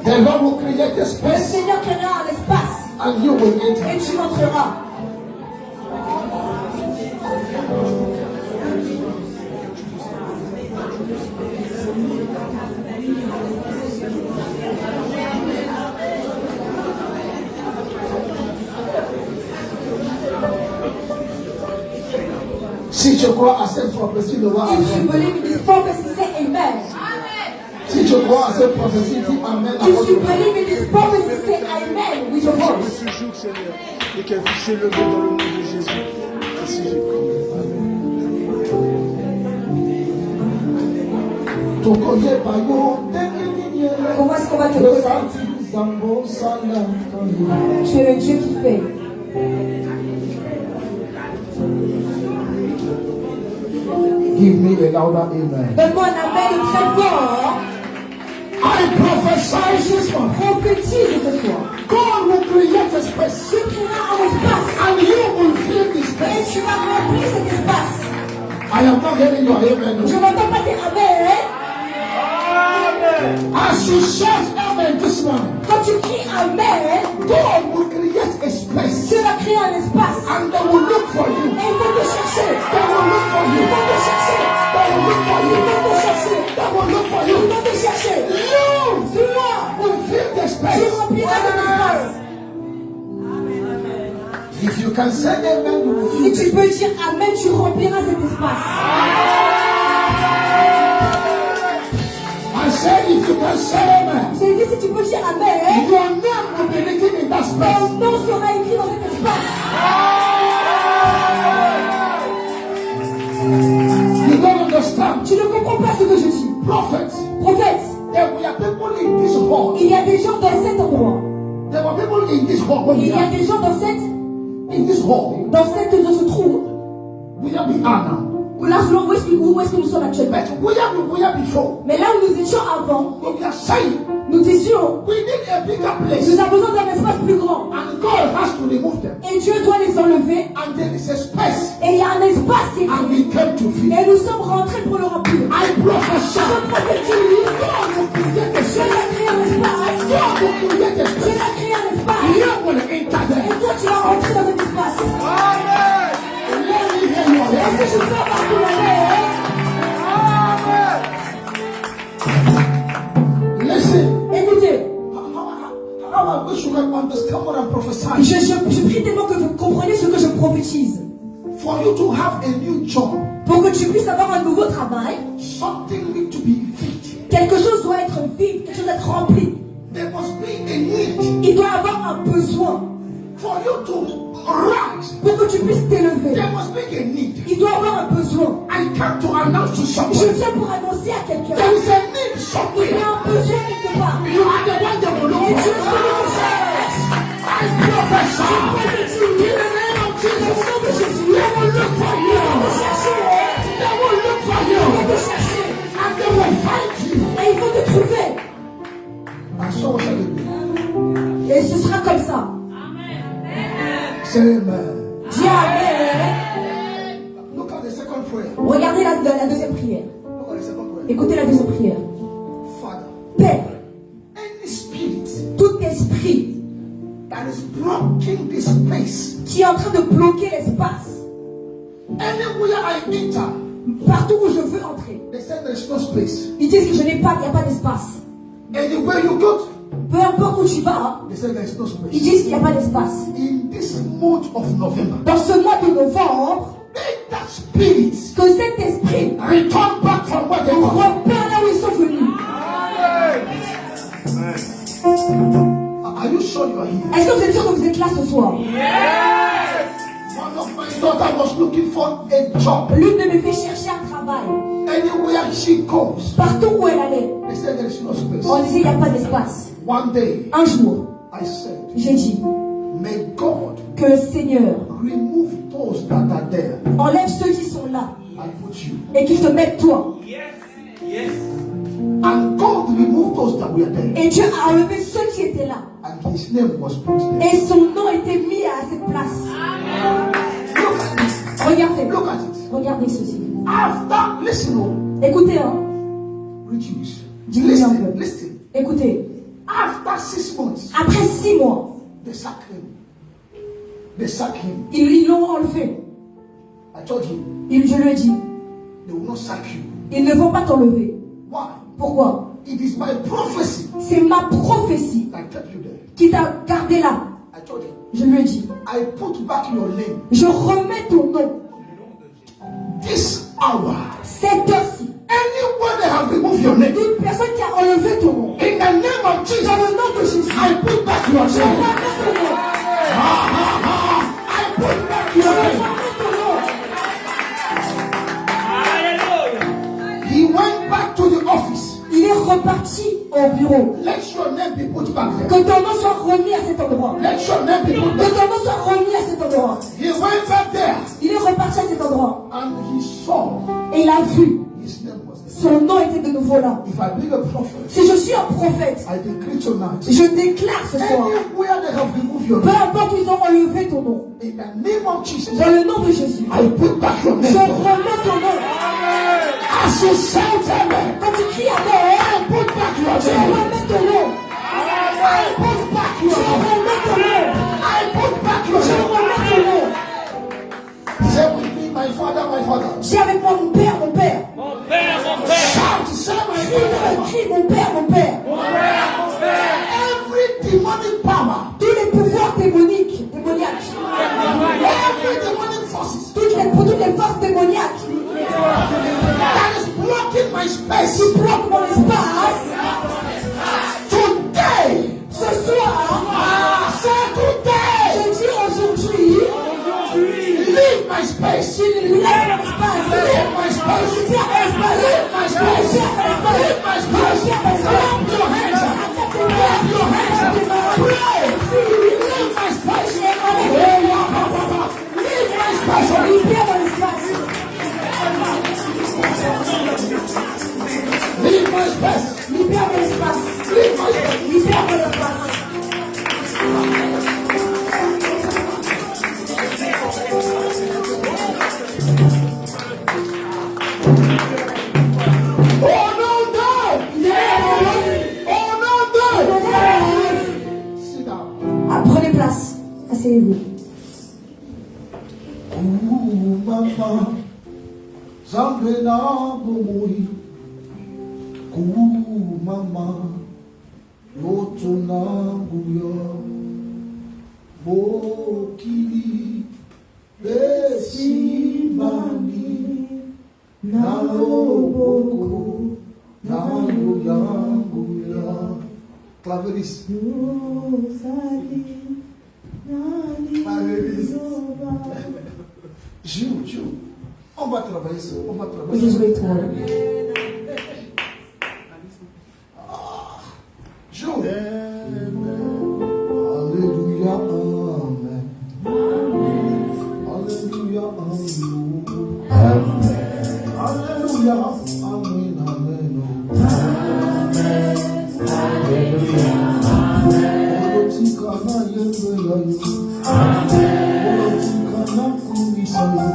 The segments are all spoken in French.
The Lord will create a Le space Seigneur créera un espace and you will enter. et tu entreras. Si tu crois à cette prophétie, le roi If you amen. believe in this prophecy, say amen. Si tu crois à cette prophétie, dis amen. If you believe in this prophecy, say amen with your voice. Ce jour, Seigneur, et qu'elle puisse s'élever dans le nom de Jésus. Ainsi j'ai prié. Comment est-ce qu'on va te connaître? Tu es le Dieu qui fait. Give me a louder amen. Donne-moi un amen très fort. I prophesy this one. Prophétise ce soir. God will create a space Tu créeras un espace and you will fill this et space. tu vas remplir cet espace. I am not hearing your amen. Je n'entends pas tes amen. As you shout amen this morning, Quand tu cries amen, God will create a space Dieu va créer un espace. and they will look for you. Et il va te chercher. They will look for Il you. va te chercher. They will look for Il you. va te chercher. They will look for Il you. va te chercher. You Toi, will fill the tu space. rempliras cet espace. If you can say amen, you will Si fill tu the peux space. dire amen, tu rempliras cet espace. I said if you can say amen, J'ai dit si tu peux dire amen, your name will be written in that space. ton nom sera écrit dans cet espace. You don't understand. Tu ne comprends pas ce que je dis. Prophets, Prophète, there were people in this hall. il y a des gens dans cet endroit. There were people in this hall. When Il we y a are des gens dans in this hall, dans ce trou. where we are now. Là, où est-ce que nous sommes actuellement? But where we were before, Mais là où nous étions avant, we are saying nous disions, we need a bigger place, nous avons besoin d'un espace plus grand. and God has to remove them. Et Dieu doit les enlever. And there is a space, Et il y a un espace qui est and créé. we came to fill. Et nous sommes rentrés pour le remplir. I prophesy. Je prophétise. God will create a Dieu space. a créé un espace. God will create a Dieu space. a créé un espace. You will enter Et there. toi, tu vas rentrer dans cet espace. Let me hear your Est-ce que voice. je peux avoir ton amen? Listen. Écoutez, How I wish you can understand what I'm prophesying. je prie tellement que vous compreniez ce que je prophétise. For you to have a new job, Pour que tu puisses avoir un nouveau travail, something need to be filled. quelque chose doit être vide, quelque chose doit être rempli. There must be a need Il doit y avoir un besoin. for you to rise. Pour que tu puisses t'élever, There must be a need. il doit y avoir un besoin. I come to announce to Je someone. viens pour annoncer à quelqu'un. There is a need Il y somewhere. a un besoin quelque part. You are the one that will Et look Dieu for. se le cherche. I prophesy. In the name of Jesus, they will look for you. They will look for you. And they will find you. Et ils vont te trouver. And so shall it be. Et ce sera comme ça. Say amen. Dis amen. Look at the second prayer. Regardez la deuxième prière. Look at the second prayer. Écoutez la deuxième prière. Father, Père, any spirit tout esprit that is blocking this space, qui est en train de bloquer l'espace, anywhere I enter, partout où je veux entrer, they say there is no space. ils disent que il n'y a pas d'espace. Anywhere you go to, Peu importe où tu vas, they say there is no ils space. disent qu'il n'y a pas d'espace. In this month of November, Dans ce mois de novembre, make that spirit que cet esprit return back from where they come. repère là où ils sont venus. Are you sure you are here? Est-ce que vous êtes sûr que vous êtes là ce soir? One of my daughters was looking for a job. L'une de mes filles cherchait un travail. Anywhere she goes, Partout où elle allait, they say there is no space. on disait il n'y a pas d'espace. One day, Un jour, I said, j'ai dit may God que le Seigneur remove those that are there enlève ceux qui sont là and put you. et qu'il te mette toi. And God removed those that were there. Et Dieu a enlevé ceux qui étaient là. And his name was put there. Et son nom était mis à cette place. Look at it. Regardez. Look at it. Regardez ceci. After, listen, oh, Écoutez, hein. reduce. Diminue un peu. Listen. Écoutez. After sack him. Ils l'ont enlevé. I told him, Je lui ai dit, they will not sack you. ils ne vont pas t'enlever. Why? Pourquoi? It is my prophecy C'est ma prophétie that kept you there. qui t'a gardé là. I told him, Je lui ai dit, I put back your name je remets ton nom. this hour. Cette heure-ci, Anywhere they have removed your name, toute personne qui a enlevé ton nom, in the name of Jesus, dans le nom de Jésus, I put back your je name. remets ton nom. I put back your Je name. remets ton nom. He went back to the office. Il est reparti au bureau. Let your name be put back there. Que ton nom soit remis à cet endroit. Let your name be put Que back. ton nom soit remis à cet endroit. He went back there Il est reparti à cet endroit. and he saw Et il a vu, his name was there. son nom était de nouveau là. If I be a prophet, Si je suis un prophète, I decree tonight. je déclare ce soir, Anywhere they have removed your peu name, importe où ils ont enlevé ton nom, in the name of Jesus, dans le nom de Jésus, I put back your je name there. remets ton nom. As you shout amen, Quand tu cries amen, I put back your je name. remets ton nom. I put back Je your name. remets ton nom. I put back your Je name. remets ton nom. Say with me, my father, my father. Dis avec moi, mon père, mon père. Shout, say my father. Crie, mon père, mon père. Every demonic power, Tous les pouvoirs démoniaques, every demonic forces toutes les forces démoniaques that is blocking my space qui bloquent mon espace, today. ce soir, Say today. je dis aujourd'hui, Leave my space. tu laisses mon espace, Leave my space. tu perds mon espace, Leave my space. Leave my space. Clap your hands. Clap your hands. Pray. Leave my space. Leave my space. libère mon espace, Leave my space. libère mon espace, Leave my space. libère mon espace. Oh no, no. Oh no, no. Sit down. Ah, prenez place, asseyez-vous. Mama, zambe na bomoi. Mama, yoto na nguyo. Bokili, besimani, na loboko, na nguya. Claveris. Claveris. Gil, on va travailler ça, on va We travailler just ça. wait for it. Gil. Alléluia, amen. Alléluia, amen. Alléluia, amen, amen. Alléluia, amen. Olotikana yembe yayo. Olotikana kumisayo.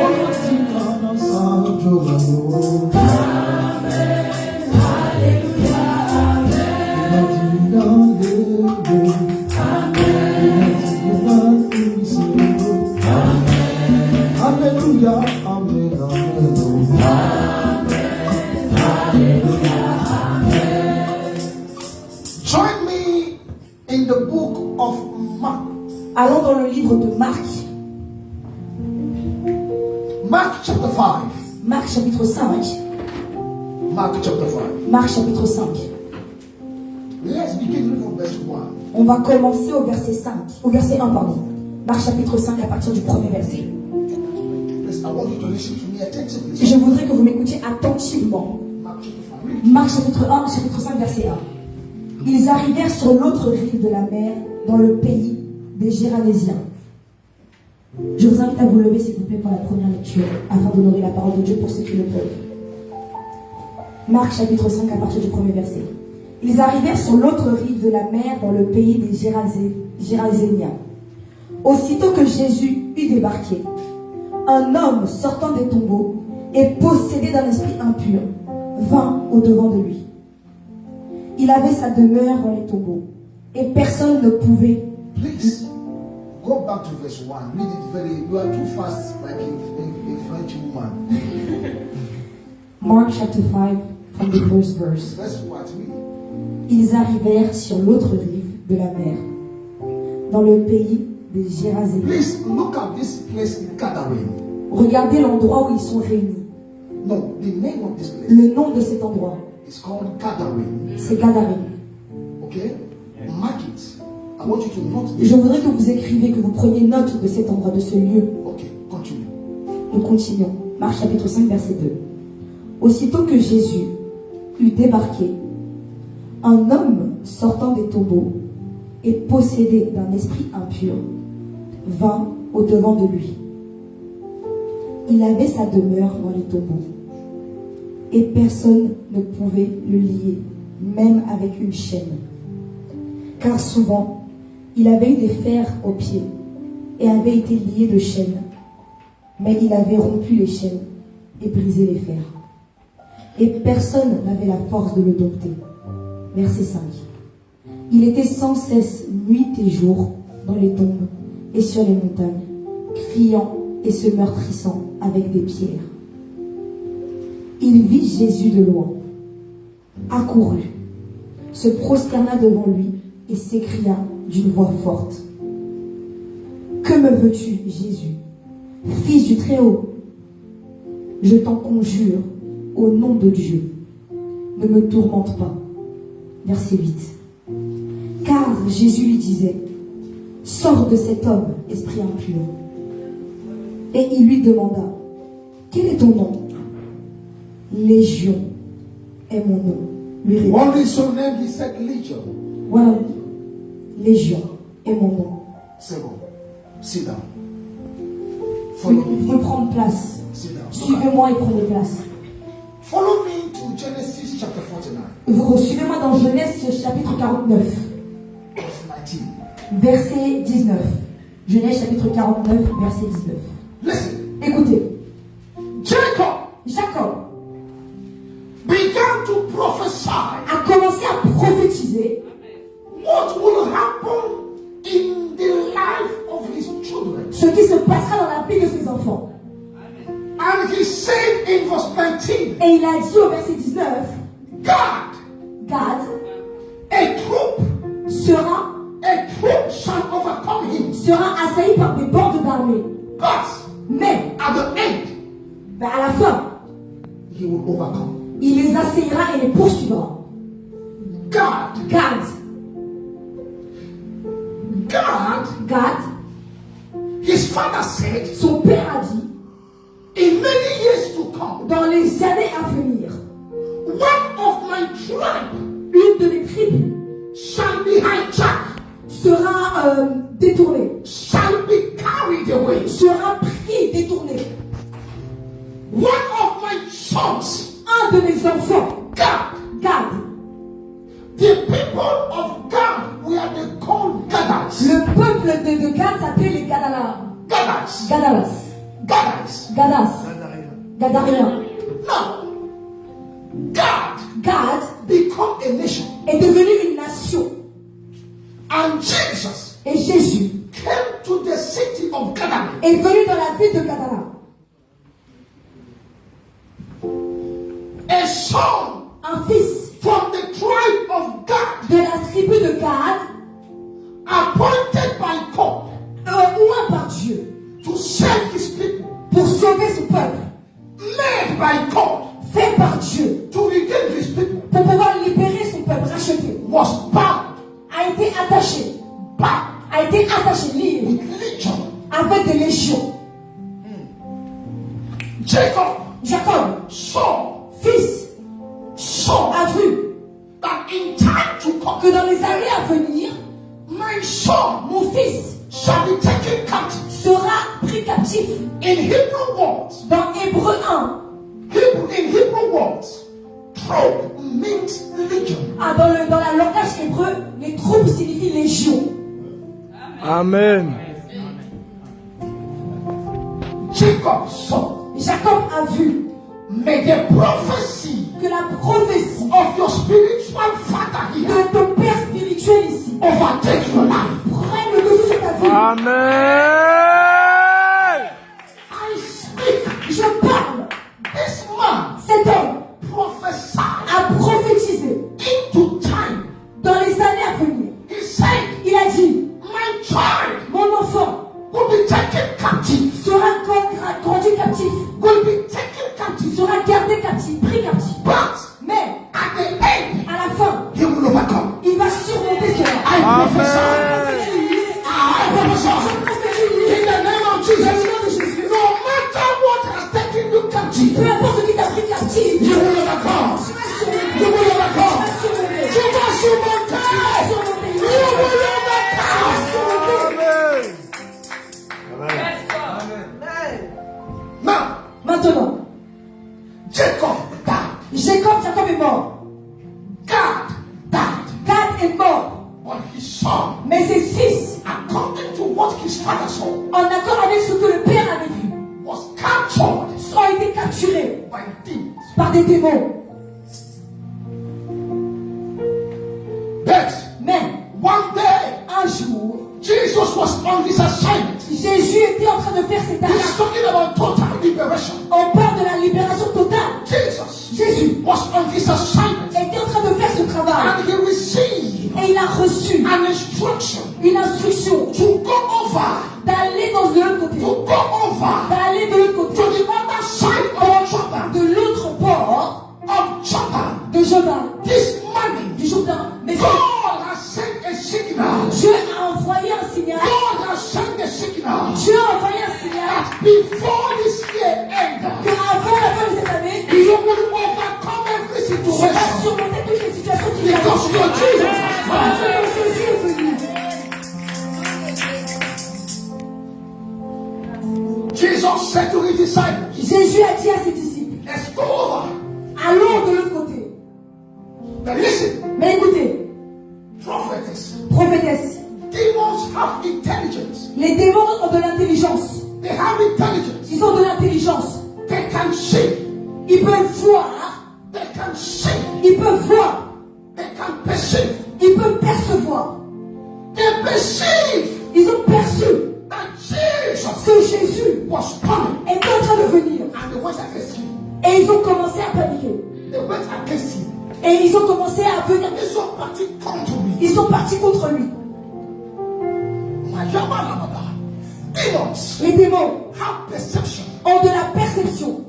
Olotikana sanjo yayo. Hallelujah, amen, amen. Join me in the book of Mark. Allons dans le livre de Marc. Mark chapter 5. Marc chapitre 5. Mark chapter 5. Marc chapitre 5. Let's begin from verse 1. On va commencer au verset 5. Au verset 1, pardon. Marc chapitre 5 à partir du premier verset. Please, I want you to listen to me attentively. Je voudrais que vous m'écoutiez attentivement. Mark chapter 5. Marc chapitre 1, chapitre 5, verset 1. Ils arrivèrent sur l'autre rive de la mer, dans le pays des Géraséniens. Je vous invite à vous lever, s'il vous plaît, pour la première lecture, afin d'honorer la parole de Dieu pour ceux qui le peuvent. Marc chapitre 5, à partir du premier verset. Ils arrivèrent sur l'autre rive de la mer, dans le pays des Géraséniens. Aussitôt que Jésus eut débarqué, un homme sortant des tombeaux et possédé d'un esprit impur vint au-devant de lui. Il avait sa demeure dans les tombeaux et personne ne pouvait. Please Go back to verse 1. Read it very. You are too fast, like a French woman. Mark chapter 5, from the first verse. That's what we. Ils arrivèrent sur l'autre rive de la mer, dans le pays des Géraséniens. Please look at this place gathering. Regardez l'endroit où ils sont réunis. No, the name of this place Le nom de cet endroit, is called gathering. c'est Gadarène. Okay? Mark it. I want you to note Je this. voudrais que vous écriviez, que vous preniez note de cet endroit, de ce lieu. Okay, continue. Nous continuons. Marc chapitre 5, verset 2. Aussitôt que Jésus eut débarqué, un homme sortant des tombeaux et possédé d'un esprit impur vint au-devant de lui. Il avait sa demeure dans les tombeaux et personne ne pouvait le lier, même avec une chaîne. Car souvent, il avait eu des fers aux pieds et avait été lié de chaînes, mais il avait rompu les chaînes et brisé les fers. Et personne n'avait la force de le dompter. Verset 5. Il était sans cesse, nuit et jour, dans les tombes et sur les montagnes, criant et se meurtrissant avec des pierres. Il vit Jésus de loin, accourut, se prosterna devant lui et s'écria d'une voix forte. Que me veux-tu, Jésus, Fils du Très-Haut? Je t'en conjure, au nom de Dieu, ne me tourmente pas. Verset 8. Car Jésus lui disait, sors de cet homme, esprit impur. Et il lui demanda, quel est ton nom? Légion est mon nom. Lui répondit. What is your name? He said Legion. Voilà, Légion est mon nom. C'est bon. Sit down. Follow Vous me. pouvez prendre place. Sit down. Suivez-moi et prenez place. Follow me to Genesis chapter 49, Suivez-moi dans Genèse chapitre 49, verse 19. verset 19. Genèse chapitre 49, verset 19. Listen. Écoutez, Jacob Jacob began to prophesy a commencé à prophétiser what will happen in the life of his children. ce qui se passera dans la vie de ses enfants. And he said in verse 19, Et il a dit au verset 19, God, Gad a troop shall overcome him. sera assailli par des bandes d'armée. But Mais at the end, à la fin, he will overcome. il les assaillira et les poursuivra. God, Gad, his father said, son père a dit, in many years to come, dans les années à venir, one of my tribe une de mes tribus shall be hijacked, sera détournée, shall be carried away. sera pris, détourné. One of my sons, Un de mes enfants, Gad, Gad, the people of Gad were they called Gadites. le peuple de Gad s'appelait les Gadites. Gadariens. Now, Gad become a nation. est devenu une nation. And Jesus Et Jésus came to the city of Gadara. est venu dans la ville de Gadara. A son Un fils from the tribe of Gad, de la tribu de Gad, appointed by God oint par Dieu to save his people, pour sauver son peuple, made by God fait par Dieu to redeem his people, pour pouvoir libérer son peuple, racheter, was bound, a été attaché, lié with legion. avec des légions. Jacob, Saw a vu that in time to come, que dans les années à venir, my son mon fils shall be taken captive. sera pris captif. In Hebrew words, Dans Hébreu 1, in Hebrew words, troop means legion. dans le langage hébreu, les troupes signifient légion. Amen. Jacob saw. Jacob a vu May the prophecy que la prophétie of your spiritual father here de ton père spirituel ici overtake your life. prenne le dessus sur ta vie. Amen. I speak. Je parle. This man Cet homme prophesied a prophétisé into time. dans les années à venir. He said, Il a dit, my child mon enfant will be taken captive. sera rendu captif, Will be taken captive. sera gardé captif, pris captif. But Mais at the end, à la fin, he will overcome. il va surmonter cela. I prophesy. Amen. I prophesy. In the name of Jesus. No matter what has taken you captive, Peu importe ce qui t'a pris captif, you will overcome. tu vas surmonter. You will overcome. Tu vas surmonter. You will surmount. You will overcome. Now, Maintenant, Jacob died. Jacob est mort. God died. Gad est mort. But his son, Mais ses fils, according to what his father saw, en accord avec ce que le père avait vu, was captured ont été capturés by demons. par des démons. But Mais one day, un jour, Jesus was on his assignment. Jésus était en train de faire ses We are tâches. talking about total liberation. On parle de la libération totale. Jesus Jésus was on his assignment était en train de faire ce travail. and he received Et il a reçu an instruction une instruction to go over, d'aller dans l'autre côté. to go over D'aller de l'autre to côté. the other side of Jordan, De l'autre bord of Jordan. de Jordan. This morning, Du Jourdain. Mais God has sent a signal. Dieu a envoyé un signal. God has sent a signal Dieu a envoyé un signal that before this year ends, qu'avant la fin de cette année, you will overcome every on va situation surmonter toutes les situations qui because your Jesus has Parce come. que Jésus est venu. Jesus said to his disciples, Jésus a dit à ses disciples, let's go over. allons de l'autre côté. But listen, Mais écoutez, prophetess, prophétesse, demons have intelligence. les démons ont de l'intelligence. They have intelligence. Ils ont de l'intelligence. They can see. Ils peuvent voir. They can see. Ils peuvent voir. They can perceive. Ils peuvent percevoir. They perceive Ils ont perçu that Jesus que Jésus was coming est en train de venir. and they went against him. Et ils ont commencé à paniquer. They went against him. Et ils ont commencé à venir. They saw party come to me. Ils sont partis contre lui. Demons Les démons have perception. ont de la perception.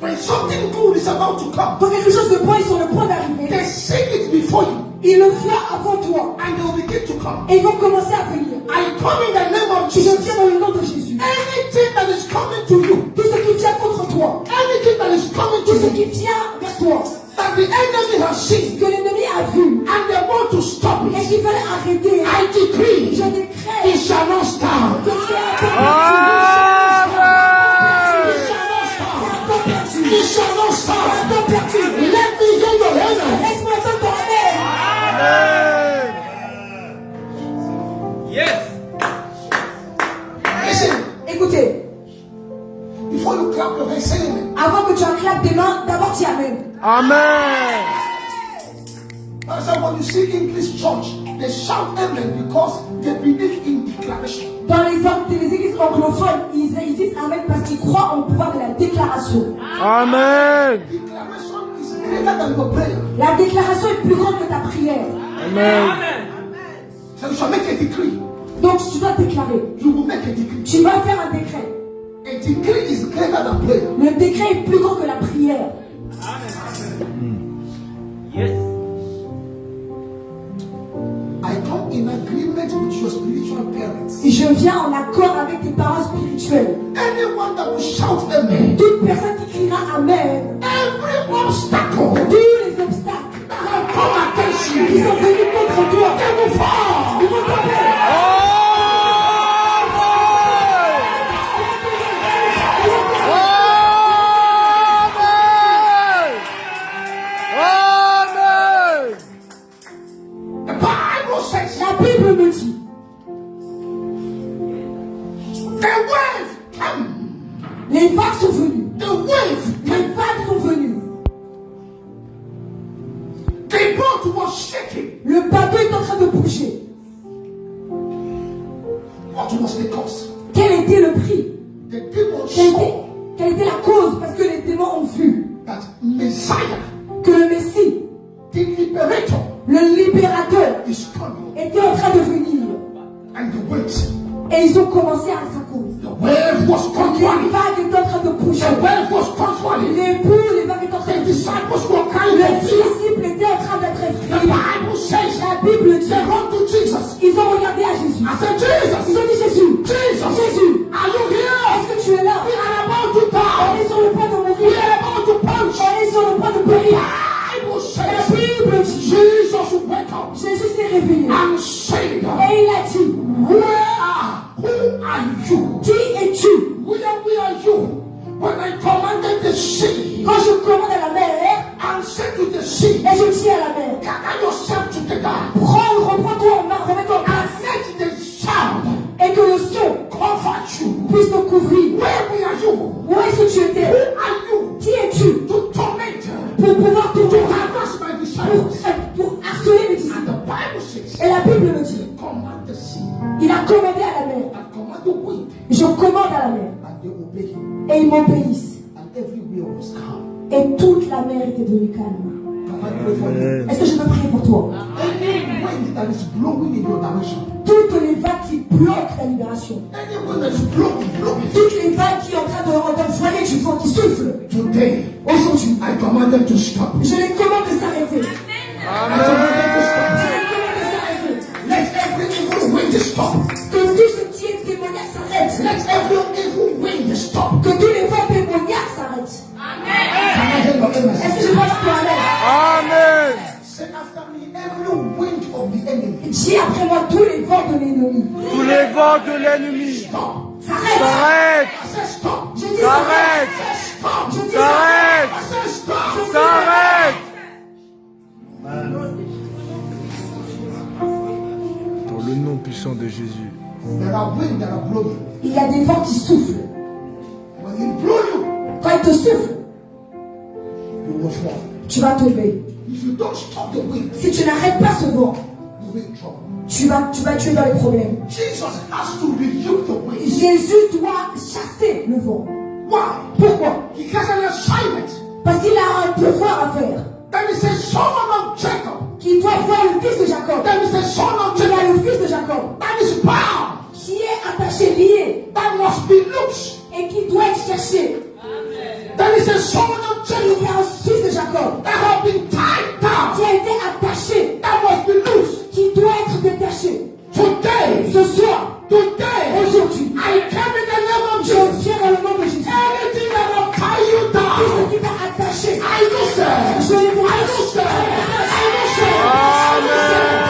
When something good is about to come, Quand quelque chose de bon est sur le point d'arriver, they see it before you ils le voient avant toi. and they will begin to come. Et ils vont commencer à venir. I come in the name of Je Jesus. viens dans le nom de Jésus. Anything that is coming to you, Tout ce qui vient contre toi, anything that is coming tout to ce you, qui vient vers toi, that the enemy has seen que l'ennemi a vu and they want to stop et it, qui veulent arrêter, I decree je it décrète shall not stand. que c'est un temps perdu. It shall not stand. Let me hear your amen. Laisse-moi entendre ton amen. Listen, Écoutez, before you clap your hands, say amen. avant que tu acclames tes mains, d'abord tu amen. Amen. That's why when you see English church, they shout amen because they believe in declaration. Dans les églises anglophones, ils disent amen parce qu'ils croient au pouvoir de la déclaration. Amen. Declaration is greater than your prayer. La déclaration est plus grande que ta prière. Amen. So you shall make a decree. Donc tu dois déclarer. You will make a decree. Tu vas faire un décret. A decree is greater than prayer. Le décret est plus grand que la prière. I come in agreement with your spiritual parents. Je viens en accord avec tes parents spirituels. Anyone that will shout amen, Toute personne qui criera amen, every obstacle tous les obstacles that have come against qui you, sont venus contre toi, they will fall. ils vont tomber. The Bible says La Bible me dit, the wave came. les vagues sont venues. The wave, Les vagues sont venues. the boat was shaking. Le bateau est en train de bouger. But What was the cause? Quel était le prix? The demon saw Quelle était la cause? Parce que les démons ont vu that Messiah, que le Messie, the liberator, le libérateur, is coming. était en train de venir. And the weight, Et ils ont commencé à s'accourir. the wave was Les contrary. vagues étaient en train de The pousser. wave was contrary. Les boules, les vagues étaient en train The de pousser. disciples were crying Les for fear. disciples étaient en train d'être The effrayés. Bible says La Bible dit, they run to Jesus. ils ont regardé à Jésus. I said, Ils Jesus, ont dit Jésus, Jesus, Jésus, are you here? est-ce que tu es là? We are about to On die. est sur le point de We mourir. are about to perish. On est sur le point de périr. Bible La says Bible dit, Jesus wake up Jésus s'est réveillé. and said, Et il a dit, who are you? qui es-tu? Where are you? When I commanded the sea Quand je commande à la mer, and said to the sea, et je dis à la mer, gather yourself together reprends-toi en main, remets-toi en and place, let the sound et que le son cover you. puisse te couvrir. Where are you? Où est-ce que tu Who étais? are you? Qui es-tu? To torment, Pour pouvoir te to tourner, harass my disciples. pour harceler mes And disciples. the Bible says, Et la Bible me dit, command the sea il a commandé à la mer. and command the wind, Je commande à la mer. and they obey him. Et ils m'obéissent. And everywhere was calm. Et toute la mer était devenue calme. Can I pray for you? Est-ce que je peux prier pour toi? Any wind that is blowing in your direction, Toutes les vagues qui bloquent ta libération. any wind that is blowing, Toutes les vagues qui sont en train d'envoyer du vent, qui soufflent. today, Aujourd'hui, I command them to stop. je les commande de s'arrêter. I command them to Je stop. les commande de s'arrêter. Let every evil wind stop. Que tout ce qui est démoniaque s'arrête. Let every evil wind stop. Que tous les vents démoniaques s'arrêtent. Can I hear your amen? Est-ce que je peux parler? Amen. Say after me, every wind of the enemy, Dis après moi tous les vents de l'ennemi. Tous les vents de l'ennemi stop. S'arrête. s'arrêtent. I said stop. Je dis S'arrête. I said stop. Je dis S'arrête. I said stop. S'arrête. Dans le nom puissant de Jésus. There are winds that are blowing. Il y a des vents qui soufflent. When he blow you, Quand ils te soufflent, you will fall. tu vas tomber. If you don't stop the wind, Si tu n'arrêtes pas ce vent, you will in trouble. tu vas tuer dans les problèmes. Jesus has to rebuke the wind. Jésus doit chasser le vent. Why? Pourquoi? He has an assignment. Parce qu'il a un devoir à faire. That is a son of Jacob. Qu'il doit voir le fils de Jacob. That is a son of Il Jacob. a le fils de Jacob That is bound. qui est attaché, lié, That must be loose. et qui doit être cherché. That is a son of Il Jacob. y a un fils de Jacob That has been tied down. qui a été attaché, That must be loose. qui doit être détaché. Today, Ce soir, aujourd'hui, I come in the name of je Jesus. viens dans le nom de Jésus. Anything that will tie you Tout down, ce qui va attacher, I lose them. je les I détache. lose them. I lose them.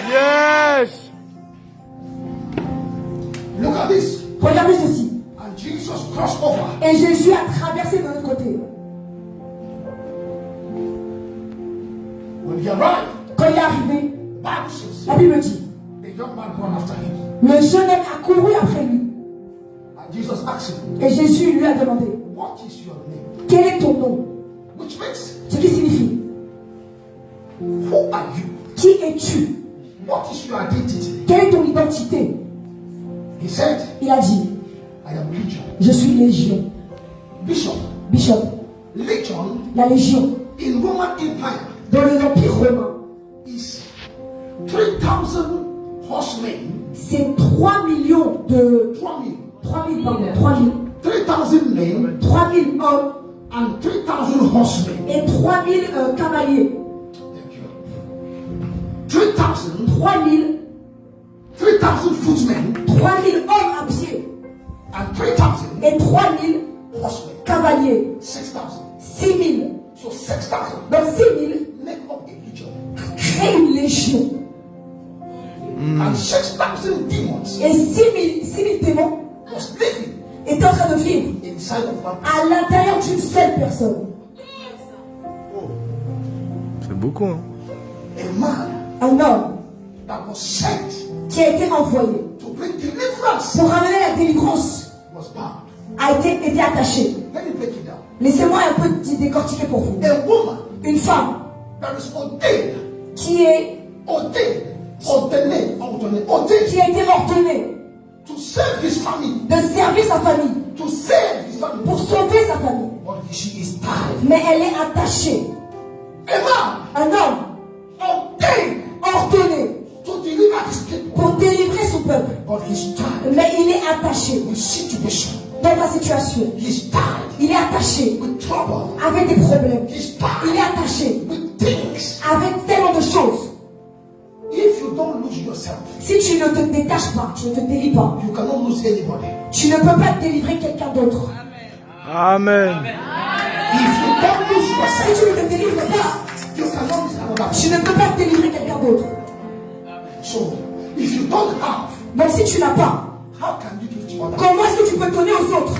Yes. Look at this. Regardez ceci. And Jesus crossed over. Et Jésus a traversé de l'autre côté. When he arrived, Quand il est arrivé, the Bible says la Bible dit, the young man ran after him. le jeune homme a couru après lui. And Jesus asked him, Et Jésus lui a demandé, what is your name? quel est ton nom? Which means, Ce qui signifie, who are you? qui es-tu? What is your identity? Quelle est ton identité? He said, Il a dit, I am Legion. je suis légion. Bishop. Bishop, Legion la légion, in Roman Empire dans l'Empire romain, is 3,000 horsemen. c'est 3 millions de... 3,000. 3000, pardon, 3000. 3,000 men 3000 hommes and 3,000 horsemen. et 3000 cavaliers. Thank you. 3,000 3000 footmen 3000 hommes à pied and 3,000 et 3000 horsemen. cavaliers. 6,000. 6000. So 6,000 Donc 6000 make up a legion. crée une légion. And 6,000 demons Et 6000 démons was living étaient en train de vivre inside of one. à l'intérieur d'une seule personne. C'est beaucoup, hein. A man Un homme that was sent qui a été envoyé to bring deliverance pour ramener la délivrance was bound. a été attaché. Let me break it down. Laissez-moi un peu décortiquer pour vous. A woman Une femme that is ordained, qui est ordonné, qui a été ordonné to save his family, de servir sa famille, to save his family. pour sauver sa famille. But she is tired. Mais elle est attachée. A man Un homme ordained ordonné to deliver his people, pour délivrer son peuple. but he's tired Mais il est attaché with situation. dans la situation. He's tired Il est attaché with trouble. avec des problèmes. He's Il est tired attaché with things. avec tellement de choses. If you don't lose yourself, Si tu ne te détaches pas, tu ne te délies pas, you cannot lose anybody. tu ne peux pas délivrer quelqu'un d'autre. Amen. If you don't lose Si yourself, tu ne te délivres pas, you cannot lose another tu person. ne peux pas délivrer quelqu'un d'autre. So, if you don't have, Donc si tu n'as pas, how can you give to others? comment est-ce que tu peux donner aux autres?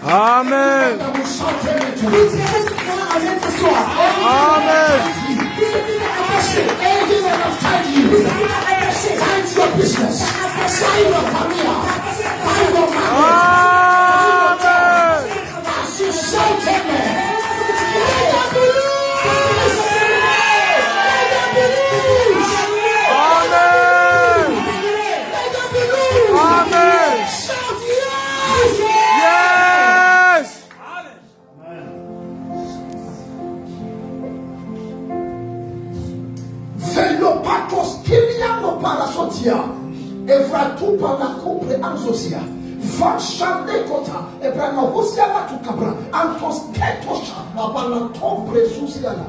Amen. I will shout amen to Vous you. direz ce qu'il y a amen ce soir. Amen. Tout ce qui t'a attaché, Anything that I'm telling you, tout ce qui t'a attaché, find your business, t'a attaché, find your career, find your marriage. Amen. As you shout amen, Amen. Amen. shout yes. Yes. Velopatos kiliano parasotia, evratu palakopre anzosia, vanshande kota, ebrana hosiala tukabra, antos ketosha, abalatombre susiana,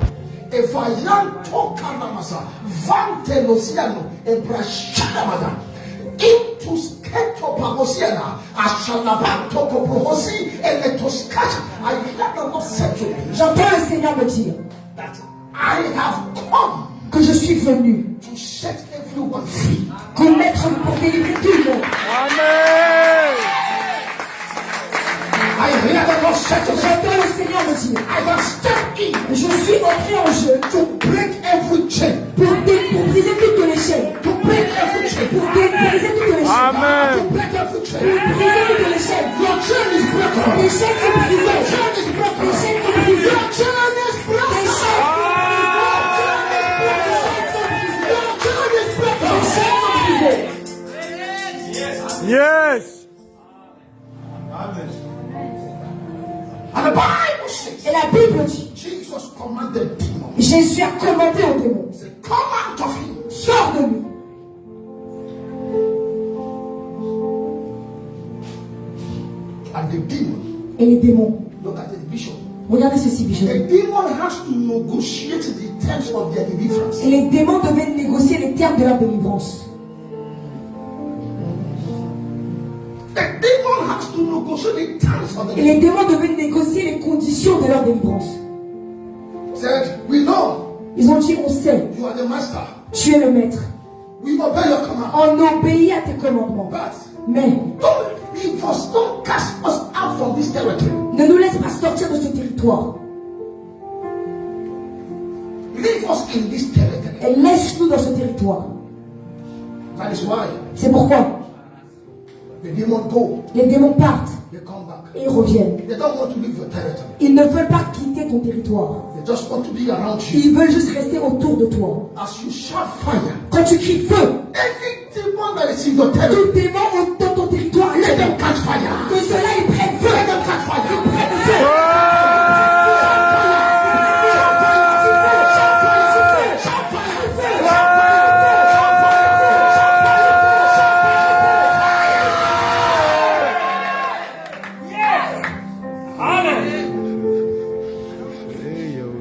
evayanto kanamasa, vantelosiano, ebrashadamada, intus keto pagosiana, ashalabanto koprohosi, eletoskasha. I hear the Lord say to me J'entends le Seigneur me dire that I have come que je suis venu to set everyone free. pour délivrer tout le monde. Amen. I hear the Lord say to me, J'entends le Seigneur me dire I have stepped in je suis entré en jeu to break every chain, pour briser toutes les chaînes. to break every chain, Pour briser toutes les chaînes. Amen. to break every chain. Pour briser toutes les chaînes. Your chain is broken. Les chaînes sont Your brisées. chain is broken. Les chaînes sont brisées. Your chain is Les broken. chaînes sont brisées. Yes. And the Bible says, Et la Bible dit, Jesus commanded demons, Jésus a commandé aux démons, say, come out of him. sors de lui. And the demon, Et les démons, look at the bishop. regardez ceci, Bishop. The demon has to negotiate the terms of their deliverance. Et les démons devaient négocier les termes de leur délivrance. The demon has to negotiate the terms of the Et les démons devaient négocier les conditions de leur délivrance. Said, we know Ils ont dit, on sait, you are the master. tu es le maître. We obey your command. On obéit à tes commandements. But Mais don't leave us, don't cast us out from this territory. ne nous laisse pas sortir de ce territoire. Leave us in this territory. Et laisse-nous dans ce territoire. That is why C'est pourquoi the demon go, les démons partent they come back. et reviennent. They don't want to leave your territory. Ils ne veulent pas quitter ton territoire. They just want to be around you. Ils veulent juste rester autour de toi. As you shout fire, Quand tu cries feu, any demon that is in your territory, tout démon dans ton territoire, let them catch fire. que cela ils prennent feu. Let them catch fire. Ils prennent feu.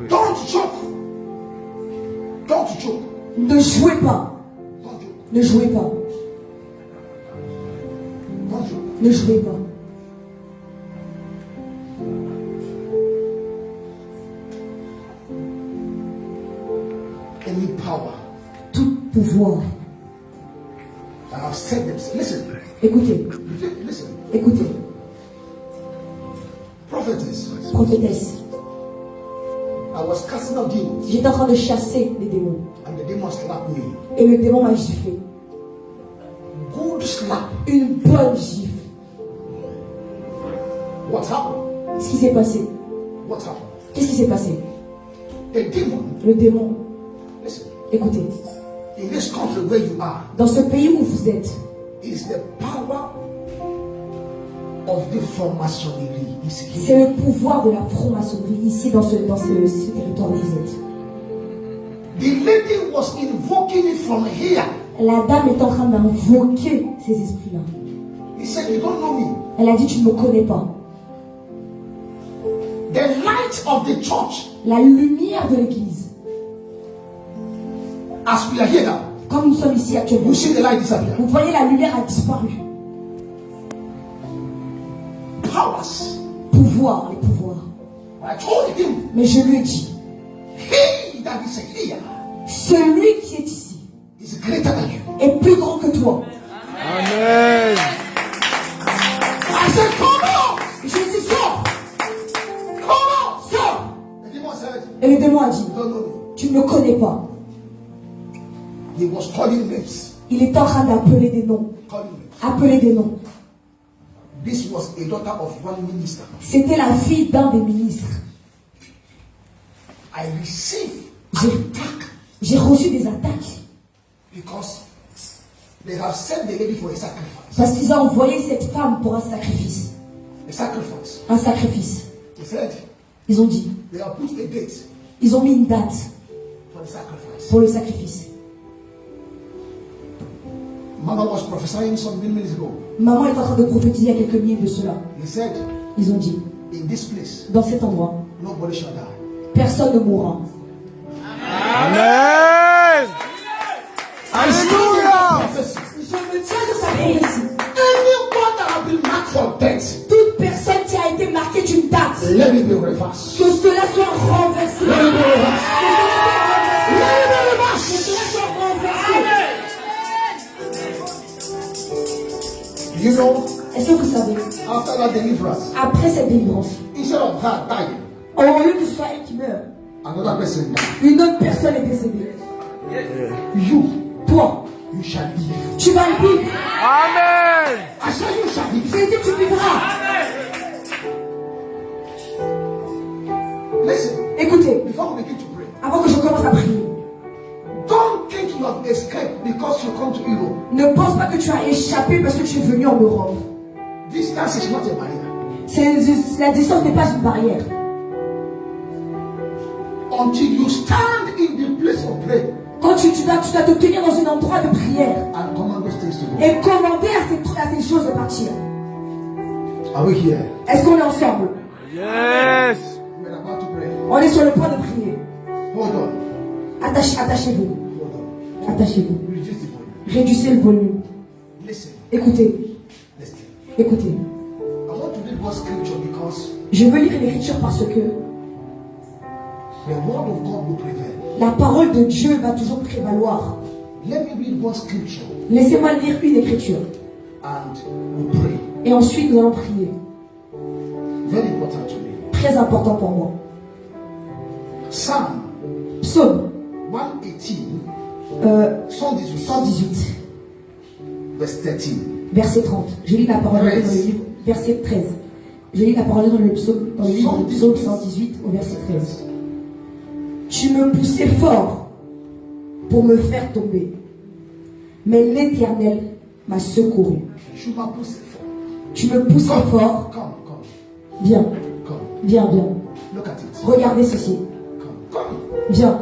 Don't joke. Don't joke. Ne jouez pas. Don't joke. Ne jouez pas. Don't joke. Ne jouez pas. Any power Tout pouvoir. that have set them. Listen. Écoutez, Listen. écoutez. Prophetess, Prophétesse, I was casting out demons j'étais en train de chasser les démons. and the demon slapped me. Et le démon m'a giflé. Good slap. Une bonne gifle. What happened? Qu'est-ce qui s'est passé? What happened? Qu'est-ce qui s'est passé? The demon, Le démon, listen, écoutez, in this country where you are, dans ce pays où vous êtes, is the power of the franc-maçonnerie. Is here. c'est le pouvoir de la franc-maçonnerie ici dans ce territoire où vous êtes. The lady was invoking it from here. La dame est en train d'invoquer ces esprits-là. He said, you don't know me. Elle a dit, tu ne me connais pas. The light of the church, La lumière de l'église, as we are here now, comme nous sommes ici actuellement, you see the light disappear. vous voyez la lumière a disparu. Powers. Pouvoir, les pouvoirs. I told him, Mais je lui ai dit, he that is here celui qui est ici is greater than you. est plus grand que toi. Amen. I said, come on, Je lui ai dit, sors, come on. sors. The demon said, Et le démon a dit, you don't know me. tu ne me connais pas. He was calling names. Il est en train d'appeler des noms. Calling names. Appeler des noms. This was a daughter of one minister. C'était la fille d'un des ministres. I received J'ai- attack J'ai reçu des attaques because they have sent the lady for a sacrifice. parce qu'ils ont envoyé cette femme pour un sacrifice. A sacrifice. Un sacrifice. They said Ils ont dit, they have put a date ils ont mis une date for the sacrifice. pour le sacrifice. Mama was prophesying some minutes ago. Maman est en train de prophétiser il y a quelques minutes de cela. He said, Ils ont dit, in this place, dans cet endroit, nobody shall die. personne ne mourra. Amen. Alléluia. Prophecy. Je me tiens sur sa prophétie. Anyone that have been marked for death, Toute personne qui a été marquée d'une date, let it be reversed. que cela soit renversé. Let it be reversed. Let it be Que reversed. cela soit renversé. You know, Est-ce que vous savez, after that deliverance, après cette délivrance, instead of her dying, au lieu que ce soit elle qui meurt, another person died. une autre personne est décédée. You, Toi, you shall live. tu vas le vivre. Amen. I said you shall live. J'ai dit, tu vivras. Listen, Écoutez, before we begin to pray, avant que je commence à prier, don't think you have escaped because you come to Europe. ne pense pas que tu as échappé parce que tu es venu en Europe. Distance is not a barrier. La distance n'est pas une barrière. Until you stand in the place of prayer Quand tu dois te tenir dans un endroit de prière and command those things to go. et commander à ces choses de partir. Are we here? Est-ce qu'on est ensemble? Yes. We're about to pray. On est sur le point de prier. Hold on. Attachez-vous. Hold on. Attachez-vous. Reduce the volume. Réduisez le volume. Listen. Écoutez. Listen. Écoutez. I want to read one scripture because Je veux lire l'écriture parce que the word of God will prevail. la parole de Dieu va toujours prévaloir. Let me read one scripture Laissez-moi lire une écriture. and we pray. Et ensuite, nous allons prier. Very important to me. Très important pour moi. Psalm Psaume 118, 118, 118, verse 13. verset 30. Je lis la parole de Dieu dans le livre, verset 13. Je lis la parole de Dieu dans le psaume, dans le livre de Psaume 118 au verset 13. Tu me poussais fort pour me faire tomber, mais l'Éternel m'a secouru. Tu m'as poussé fort. Tu me poussais fort. Come. Viens, Come. viens, viens. Look at it. Regardez ceci. Come. Viens,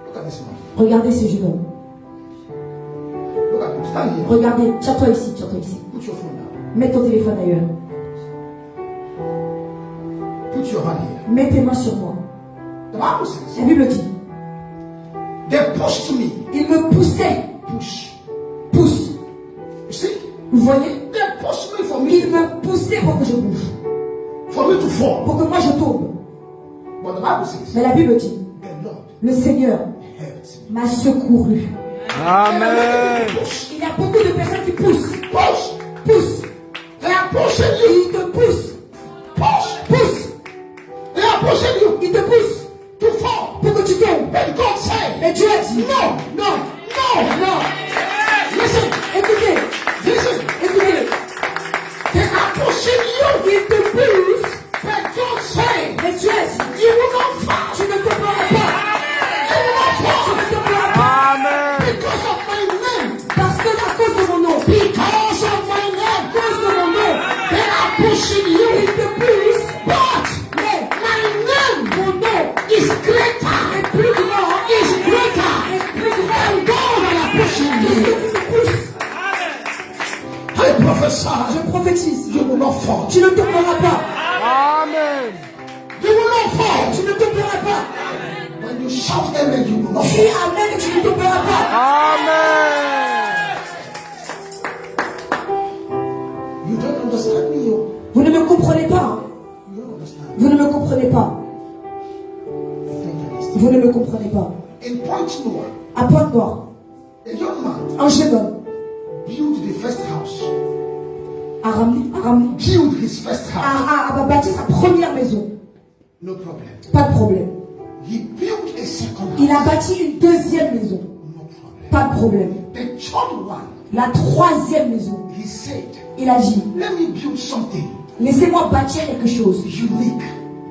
Look at this man. regardez ce jeune homme. Look at him. Stand here. Regardez, tiens-toi ici, tiens-toi ici. Put your phone down. Mets ton téléphone ailleurs. Put your hand here. Mets tes mains sur moi. The Bible says, La Bible dit, they pushed me. il me poussait. Push. Pousse. You see? Vous voyez? They pushed me Il for me poussait pour que je bouge. me to fall. Pour que moi je tombe. But the Bible says, Mais la Bible dit, the Lord le Seigneur helped me. m'a secouru. Amen. Push. Il y a beaucoup de personnes qui poussent. Push. Poussent. They are pushing you. Ils te poussent. Push. Poussent. They are pushing you Ils te poussent. to fall. Pour que tu tombes. But God said, Mais Dieu a dit, no. non, non. Listen. Écoutez, Listen. écoutez. They are pushing you. Ils te poussent. But God said, Mais Dieu a dit, you will not fall. tu ne tomberas fall. Tu ne tomberas pas. Amen. You will not fall. Tu ne tomberas pas. When you shout amen, you will not Dis fall. amen et tu ne tomberas pas. Amen. You don't understand me. You Vous ne me comprenez pas. don't understand. Vous ne me comprenez pas. You don't understand. Vous ne me comprenez pas. In Point Noah, À Pointe-Noire, a young man un jeune homme built the first house. Build his first house. a bâti sa première maison. No problem. Pas de problème. He built a second house. Il a bâti une deuxième maison. No problem. Pas de problème. The third one, La troisième maison, he said, il a dit, let me build something laissez-moi bâtir quelque chose. unique.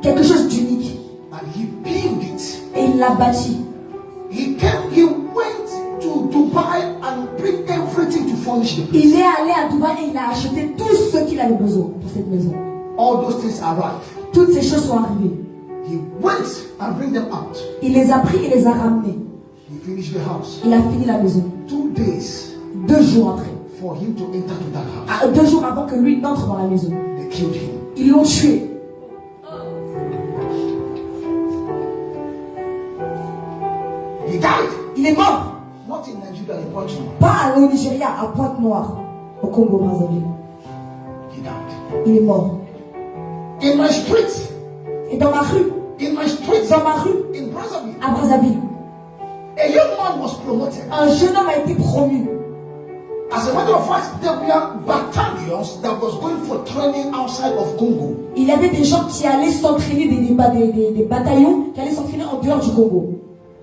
Quelque chose d'unique. And he built it. Et il l'a bâti. He went to Dubai and bring everything to furnish the place. Il est allé à Dubaï et il a acheté tout ce qu'il avait besoin pour cette maison. All those things arrived. Toutes ces choses sont arrivées. He went and bring them out. Il les a pris et les a ramenés. He finished the house. Il a fini la maison. 2 days 2 jours après. for him to enter to that house. 2 jours avant que lui n'entre dans la maison. They killed him. Ils l'ont tué. He died. Il est mort. Not in Nigeria, in Portugal. Pas au Nigeria, à Pointe-Noire, au Congo-Brazzaville. He died. Il est mort. In my street. Et dans ma rue, In my street. dans ma rue, In Brazzaville. à Brazzaville, A young man was promoted. un jeune homme a été promu. As a matter of fact, there were battalions that was going for training outside of Congo. Il y avait des gens qui allaient s'entraîner, des bataillons qui allaient s'entraîner en dehors du Congo.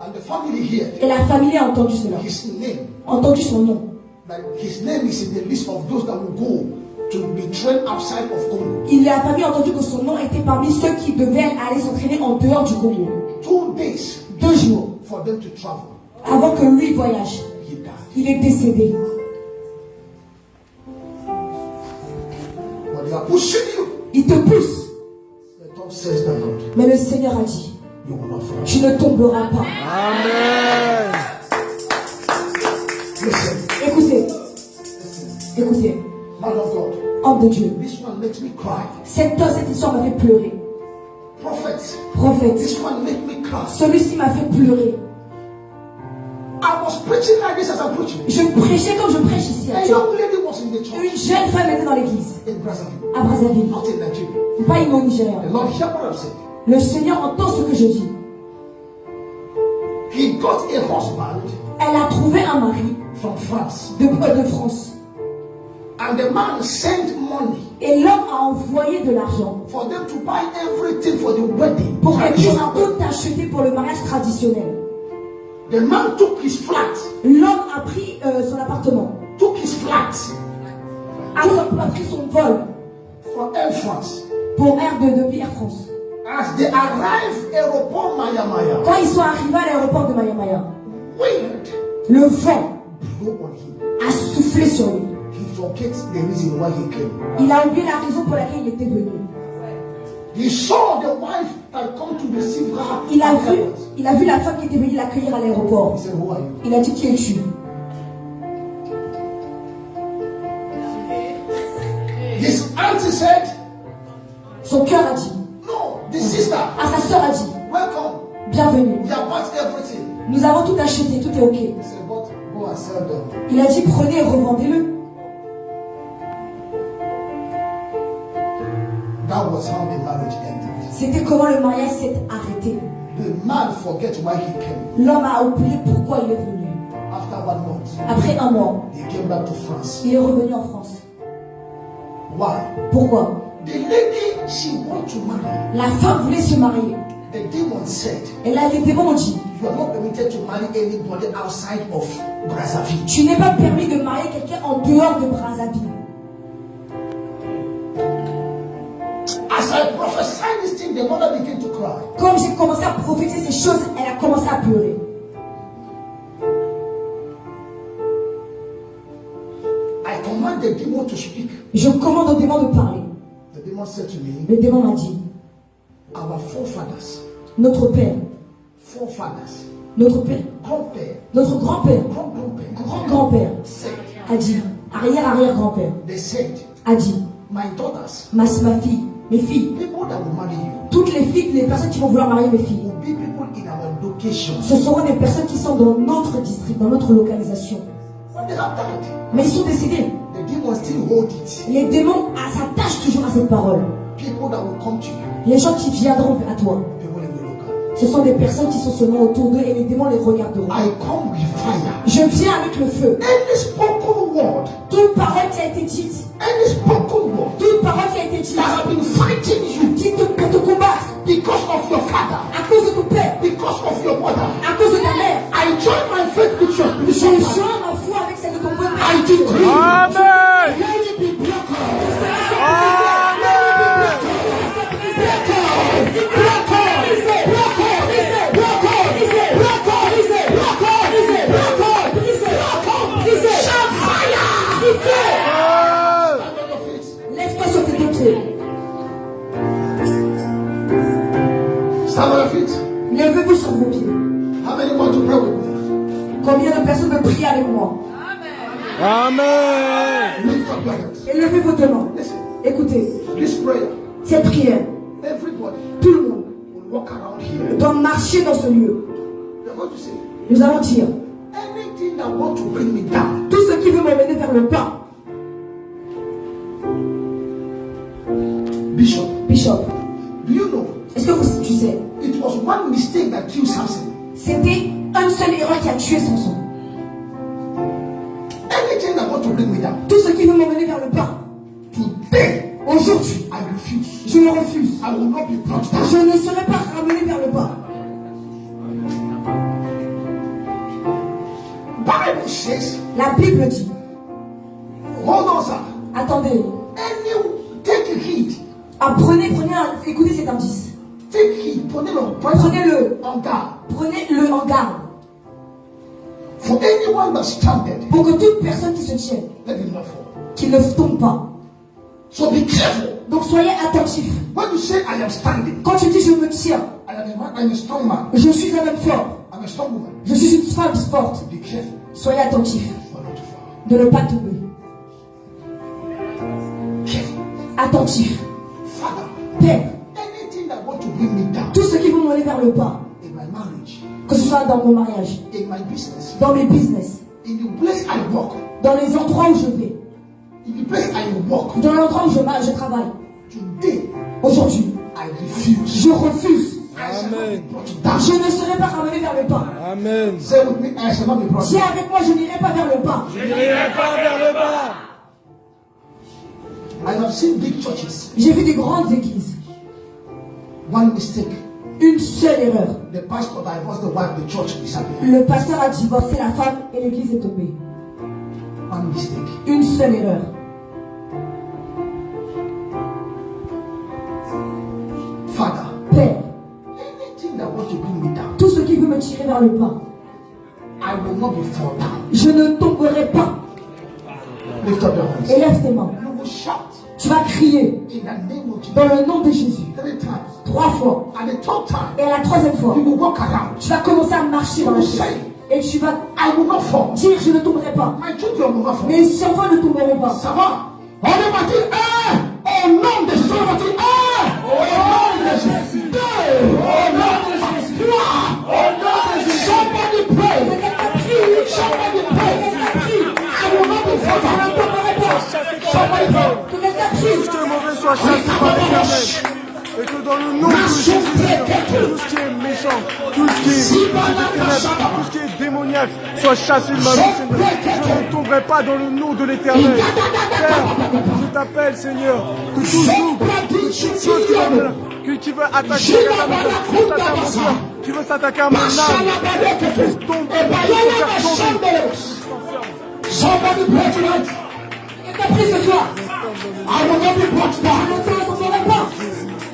And the family here, Et la famille a entendu cela, his name, entendu son nom. like his name is in the list of those that will go to be trained outside of Congo. La famille a entendu que son nom était parmi ceux qui devaient aller s'entraîner en dehors du Congo. 2 days 2 jours for them to travel. avant que lui voyage. He died. Il est décédé. But they are pushing you. Il te pousse. The Lord says the Lord, Mais le Seigneur a dit, you will not fall. tu ne tomberas pas. Amen. Listen, Écoutez, écoutez, man of God, homme de Dieu. this one makes me cry. Cette histoire m'a fait pleurer. Prophet, Prophète, this one makes me cry. celui-ci m'a fait pleurer. I was preaching like this as I'm preaching. Je prêchais comme je prêche ici. A young lady was in the church Une jeune femme était dans l'église, in Brazzaville, à Brazzaville, not in Nigeria. pas une au Nigeria. The Lord hear what I'm saying. Le Seigneur entend ce que je dis. He got a husband Elle a trouvé un mari from France, de France. and the man sent money Et l'homme a envoyé de l'argent for them to buy everything for the wedding. pour qu'elle puisse Traditional wedding. tout acheter pour le mariage traditionnel. The man took his flat, L'homme a pris son appartement, took his flat a pris son vol for Air France. pour depuis Air France. As they arrived aéroport Mayamaya, Quand ils sont arrivés à l'aéroport de Mayamaya, wind le vent blew on him. a soufflé sur lui. He forgets the reason why he came. Il a oublié la raison pour laquelle il était venu. He saw the wife that come to receive her. Il a at vu, airport. il a vu la femme qui était venue l'accueillir à l'aéroport. He said, who are you? Il a dit, qui es-tu? His auntie said, Son cœur a dit, no, the sister, à sa sœur a dit, welcome. bienvenue. We have bought everything. Nous avons tout acheté, tout est ok. He said, but go and sell them. Il a dit, prenez et revendez-le. That was how the marriage ended. C'était comment le mariage s'est arrêté. The man forget why he came. L'homme a oublié pourquoi il est venu. After 1 month, Après 1 mois, he came back to France. il est revenu en France. Why? Pourquoi? The lady she want to marry, La femme voulait se marier. the demon said, Et là, les démons ont dit, you are not permitted to marry anybody outside of Brazzaville. tu n'es pas permis de marier quelqu'un en dehors de Brazzaville. As I prophesied this thing, the mother began to cry. Comme j'ai commencé à prophétiser ces choses, elle a commencé à pleurer. I command the demon to speak. Je commande au démon de parler. The demon said to me, Le démon m'a dit, our forefathers, notre père, grand-père, notre grand-père, grand-grandpère, grand-grand-père said, a dit, arrière-arrière-grand-père they said, a dit, my daughters, ma fille, mes filles, people that will marry you, toutes les filles, les personnes qui vont vouloir marier mes filles, will be people in our location. ce seront des personnes qui sont dans notre district, dans notre localisation. When they have died, Mais ils sont décédés. the demons still hold it. Les démons s'attachent toujours à cette parole. People that will come to you, Les gens qui viendront à toi, people in the local. ce sont des personnes qui sont seulement autour d'eux et les démons les regarderont. I come with fire. Je viens avec le feu. Any spoken word, Toute parole qui a été dite, any spoken word toute parole qui a été dite, that have been fighting you qui pour te combattre because of your father, à cause de ton père, because of your mother, à cause de ta mère. I join my faith with your Je spiritual man. joins ma foi avec celle de ton bon I père. decree, Amen. let it be broken. Lève-toi sur tes deux pieds. Stand on your feet. Levez-vous sur vos pieds. How many want to pray with me? Combien de personnes veulent prier avec moi? Amen. Lift up your hands. Et levez vos deux mains. Listen, Écoutez, this prayer, cette prière, everybody tout le monde will walk around here. doit marcher dans ce lieu. They're going to say, Nous allons dire, anything that want to bring me down, tout ce qui veut m'emmener vers le bas, Bishop, Bishop, do you know est-ce que tu sais, it was one mistake that killed Samson? c'était une seule erreur qui a tué Samson. Anything that want to bring me down, Tout ce qui veut m'emmener vers le bas, today, aujourd'hui, I refuse. je le refuse. I will not be brought down. Je ne serai pas ramené vers le bas. Bible says, La Bible dit, hold on, sir. attendez, Take heed. Écoutez cet indice. Take heed. Prenez-le Prenez-le en garde. Prenez-le en garde. For anyone that's stranded, Pour que toute personne qui se tienne, let him not fall. qu'il ne tombe pas. So be careful. Donc soyez attentifs. When you say I am standing, Quand tu dis je me tiens, I am a man, I'm a strong man. je suis un homme fort, I'm a strong woman. je suis une femme forte. Be careful Soyez attentifs for not to fall. de ne pas tomber. Careful. Attentifs. Father, Père, anything that want to bring me down tout ce qui veut m'emmener vers le bas, in my marriage, que ce soit dans mon mariage, in my business, dans mes business, in the place I work, dans les endroits où je vais, in the place I work, dans l'endroit où je travaille, today aujourd'hui, I refuse. je refuse. I shall not be Amen. brought down. Je ne serai pas ramené vers le bas. Amen. Say with me, I shall not be brought Dis down. avec moi, je n'irai pas vers le bas. Je n'irai pas vers le bas. I have seen big churches. J'ai vu des grandes églises. One mistake. Une seule erreur. The pastor divorced the wife, the church disappeared. Le pasteur a divorcé la femme et l'église est tombée. One mistake. Une seule erreur. Father, Père, anything that wants to bring me down, tout ce qui veut me tirer vers le bas, I will not be fall down. je ne tomberai pas. Lift up your hands. Élève tes mains. You will shout Tu vas crier in the name of Jesus dans le nom de Jésus 3 times. 3 fois. And the third time, Et à la troisième fois, you will walk around. tu vas commencer à marcher dans la chaise. Et tu vas I will not fall. dire je ne tomberai pas. My children will not fall. Mes enfants ne tomberont pas. Ça va? On est parti. Au nom de Jésus, on est parti. Au nom de Jésus. Au nom de Jésus. Au nom de Jésus. Somebody pray. Somebody pray. I will not be fall down. Somebody pray. Que quelqu'un Tout crie. ce qui est mauvais soit chassé par l'Éternel. Et que dans le nom de Jésus, Seigneur, tout ce qui est méchant, tout ce qui est ténèbres, tout ce qui est démoniaque, soit chassé de ma vie, Seigneur. Je ne tomberai pas dans le nom de l'Éternel. Père, je t'appelle, Seigneur, que tout double, toute chose qui veut attaquer qui veut s'attaquer à mon âme, puisse tomber, faire tomber. Somebody pray tonight. Quelqu'un prie ce soir. I will not be brought Je down. ne tomberai pas.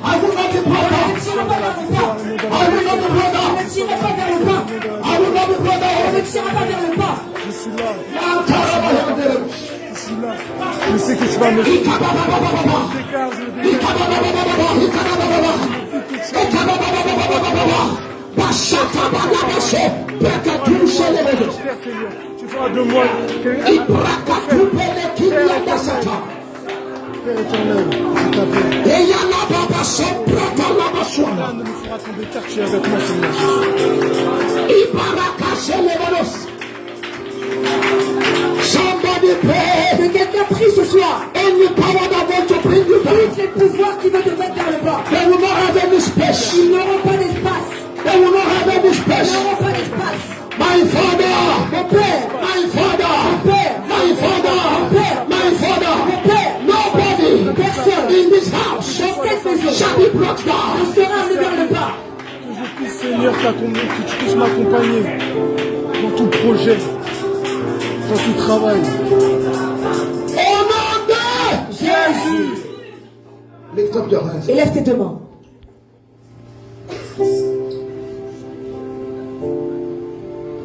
I will not be brought Je down. ne tirerai pas vers le bas. I will not be brought Je down. ne tirerai pas vers le bas. I will not be brought Je down. ne tirerai pas vers le bas. Je suis là, Now, Tarabahadele. je suis là. Je sais que tu vas me déclarer, je le déclare. Père Seigneur, tu feras de moi quelqu'un. Père éternel, je t'appelle. Et Yana Baba Soprata Labaswana. Ne me fera tomber car tu es avec moi, Seigneur Jésus. Ibaraka Selevanos. Somebody pray. Que quelqu'un prie ce soir. Any power that wants to bring you down. Tous les pouvoirs qui veulent te mettre vers le bas. They will not have any space. Ils n'auront pas d'espace. They will not have any Ils space. n'auront pas d'espace. My father. Mon père. My father. Mon père. My father. Mon père. My father. Mon père. Nobody Personne. in this house Dans cette maison. shall be brought down. On sera amené vers le bas. Que je puisse, Seigneur, t'accompagner, que tu puisses m'accompagner dans tout projet, dans tout travail. Au nom de Jésus. Lift up your hands. Élève tes deux mains.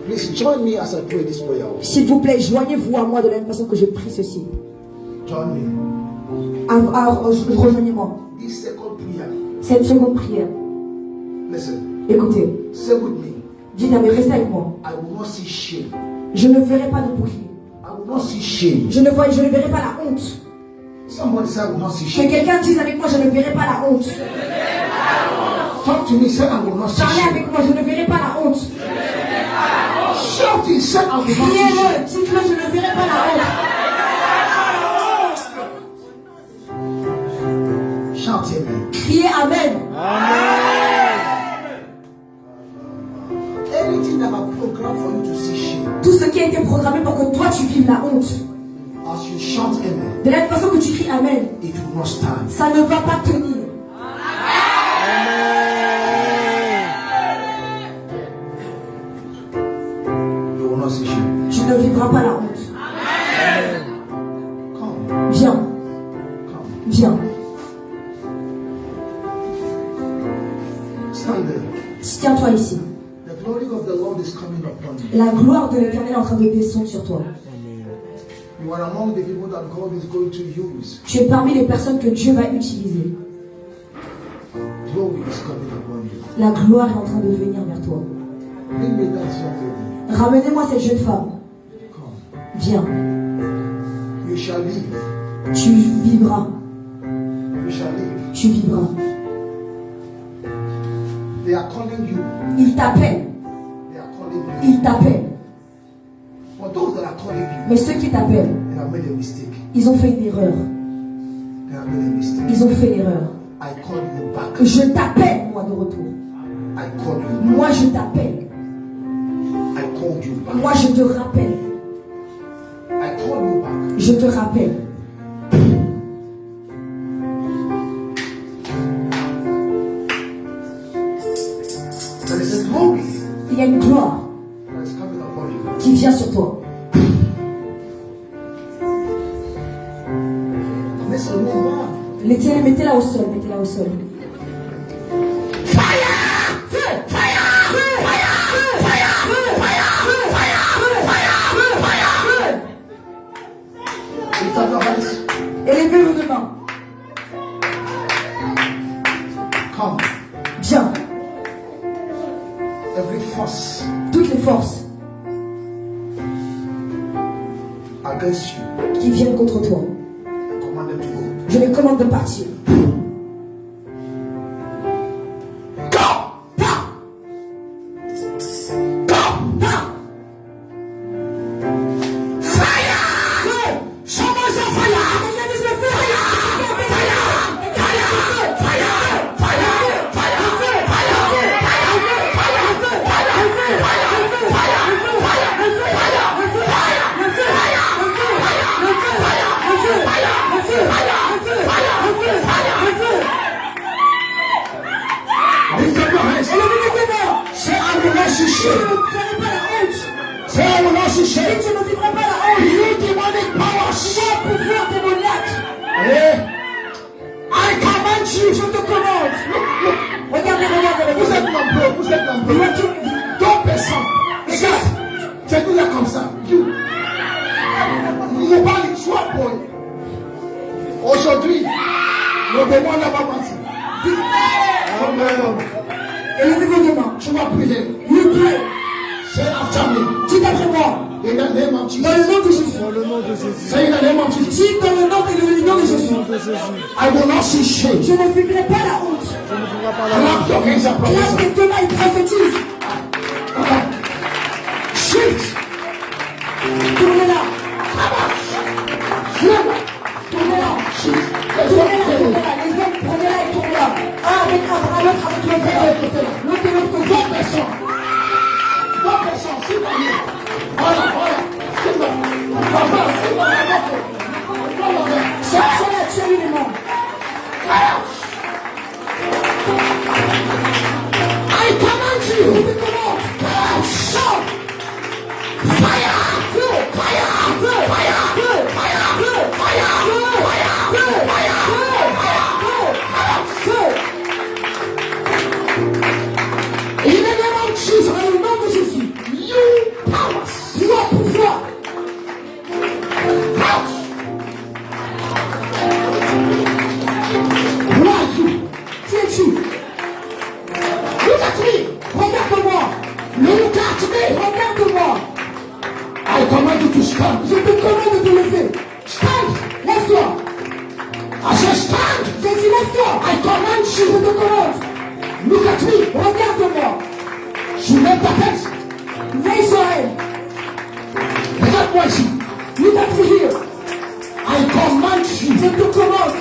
Please join me as I pray this prayer. S'il vous plaît, joignez-vous à moi de la même façon que je prie ceci. Join me. Rejoignez-moi. This second prayer. C'est une seconde prière. Listen. Écoutez. Say with me. Dites, mais restez avec moi. I will not see shame. Je ne verrai pas de bouclier. I will not see shame. Je ne verrai pas la honte. Somebody say I will not see Que shame. quelqu'un dise avec moi, je ne verrai pas la honte. Talk to me. Say I will not see Parlez shame. avec moi, je ne verrai pas la honte. Shout it. Say I will not see shame. Criez-le, dites-le, je ne verrai pas la honte. Shout amen. Criez Amen. Anything that I program for you to see shame. Tout ce qui a été programmé pour que toi tu vives la honte. As you shout amen, De la même façon que tu cries Amen, it will not stand. ça ne va pas tenir. You will not see shame. Tu ne vivras pas la honte. Come. Viens, Come. viens. Stand there. Tiens-toi ici. The glory of the Lord is coming upon you. La gloire de l'Éternel est en train de descendre sur toi. You are among the people that God is going to use. Tu es parmi les personnes que Dieu va utiliser. Glory is coming upon you. La gloire est en train de venir vers toi. Bring me that young lady. Ramenez-moi cette jeune femme. Come. Viens. You shall live. Tu vivras. You shall live. Tu vivras. They are calling you. Il t'appelle. They are calling you. Il t'appelle. For those that are calling you, Mais ceux qui t'appellent, they have made a mistake. ils ont fait une erreur. They have made a mistake. Ils ont fait l'erreur. I call you back. Je t'appelle, moi, de retour. I call you. Moi, je t'appelle. I called you back. Moi, je te rappelle. I call you back. Je te rappelle. There is a glory Il y a une gloire that is coming upon you. qui vient sur toi. Listen, move on. Mettez-la au sol, mettez-la au sol. Lift up your hands. Élevez vos deux mains. Come. Viens. Every force Toutes les forces against you, qui viennent contre toi, I command them to go. je les commande de partir. Lift up your hands. Say, I will not see shame. Say, I will not see shame. Tu ne vivras pas la honte. You demonic powers. Pouvoir démoniaque. Eh? I command you. Je te commande. Regardez, regardez, Vous êtes regardez. nombreux, vous êtes nombreux. Deux personnes. Regarde. C'est nous là comme ça. You. Mobile, sois bon. Aujourd'hui, le démon n'a pas parti. Amen. Élevez vos deux mains. Tu vas prier. You pray. Say after me. Dites après moi. In the name of Dans le Jesus. nom de Jésus. Dans le nom de Jésus. Say in the name of Jesus. Dis dans le nom de Jésus. Dans le nom de Jésus. I will not see shame. Je ne vivrai pas la honte. Je ne pourrai pas la Clap your hands and Classe prophesy. tes deux mains et prophétise. Shift. Tournez-la. Flip. Tournez-la. Shift. Tournez-la, tournez-la. Les hommes, prenez-la et tournez-la. Un avec un bras, l'autre avec l'autre bras. L'autre de l'autre côté. Deux personnes. Deux personnes. Sit down here. Voilà, voilà. Sit down. Papa, sit down. Cherchez-la, tuez-lui les mains. I command Je you. te commande. Shout. Fire. Feu, Fire. feu, Fire. feu, Fire. feu, Fire. feu, feu. In the name of Jesus. Dans le nom de Jésus. You powers. Toi, pouvoir. House. Who are you? Qui es-tu? Look at me. Regarde-moi. Look at me. Regarde-moi. I command you to stand. Je te commande de te lever. Stand. Lève-toi. I said stand. J'ai dit lève-toi. I command Je you. te commande. Look at me. Regarde-moi. She left the pet. Raise your hand. Regarde-moi ici. Look at me here. I command you. Je te commande.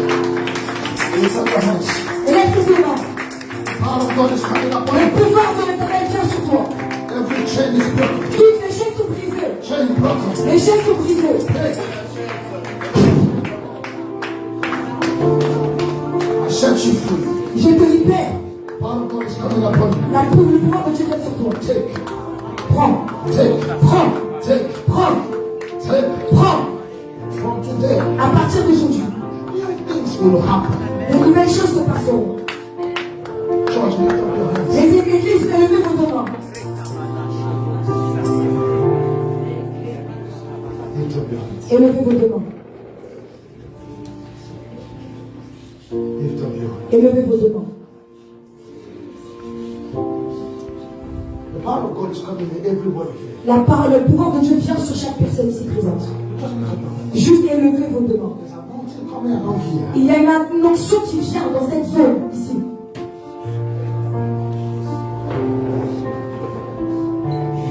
Lift up your hands. Lève tes deux mains. Power of God is coming upon Le you. pouvoir de l'éternel vient sur toi. Every chain is broken. Toutes les chaînes sont brisées. Chain broken. Les chaînes sont brisées. I set you free. Je te libère. Power of God is coming upon you. Le pouvoir de Dieu vient sur toi. Take. Prends. Take. Prends. Take. Prends. Take. Prends. From today, À partir d'aujourd'hui, new things will happen. de nouvelles choses se passeront. Church, lift up your hands. Les églises, élevez vos deux mains. Lift up your hands. Élevez vos deux mains. Lift up your hands. Élevez vos deux mains. The power of God is coming in everybody here. La parole, le pouvoir de Dieu vient sur chaque personne ici présente. Just lift up your hands. Juste élevez vos deux mains. There's anointing coming around here. Il y a une onction qui vient dans cette zone ici.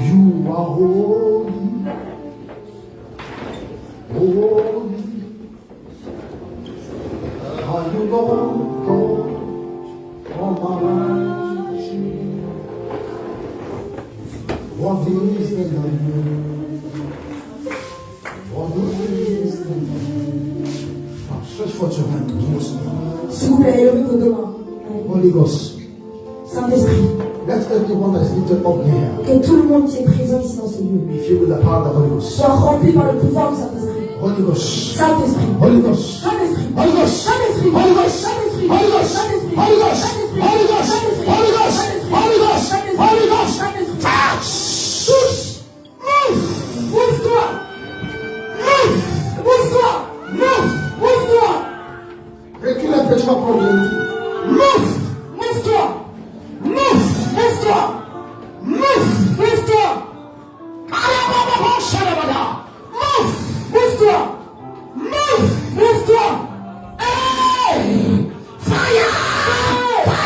You are holy. Holy. Are you Lord God Almighty? What is the name? What is the name? Stretch forth your hand towards me. S'il vous plaît, élevez vos deux mains. Holy Ghost, Saint-Esprit, let everyone that is lifted up here que tout le monde qui est présent ici dans ce lieu be filled with the power of the Holy Ghost. soit rempli par le pouvoir du Saint-Esprit. Holy Ghost. Saint-Esprit. Holy Ghost. Saint-Esprit. Holy Ghost. Saint-Esprit. Holy Ghost. Saint-Esprit. Holy Ghost. Saint-Esprit. Holy Ghost. Saint-Esprit. Holy Ghost. Saint-Esprit. Holy Ghost. Saint-Esprit. Holy Ghost. Saint-Esprit. Holy Ghost. Saint-Esprit. Touch. Move. Ouvre-toi. Move. Ouvre-toi. Move. Ouvre-toi. Reculez un petit peu pour lui. Move. Ouvre-toi. Move. Ouvre-toi. Move. Ouvre-toi. Move. Ouvre-toi. Move. Ouvre-toi. Hey. Fire. Fire.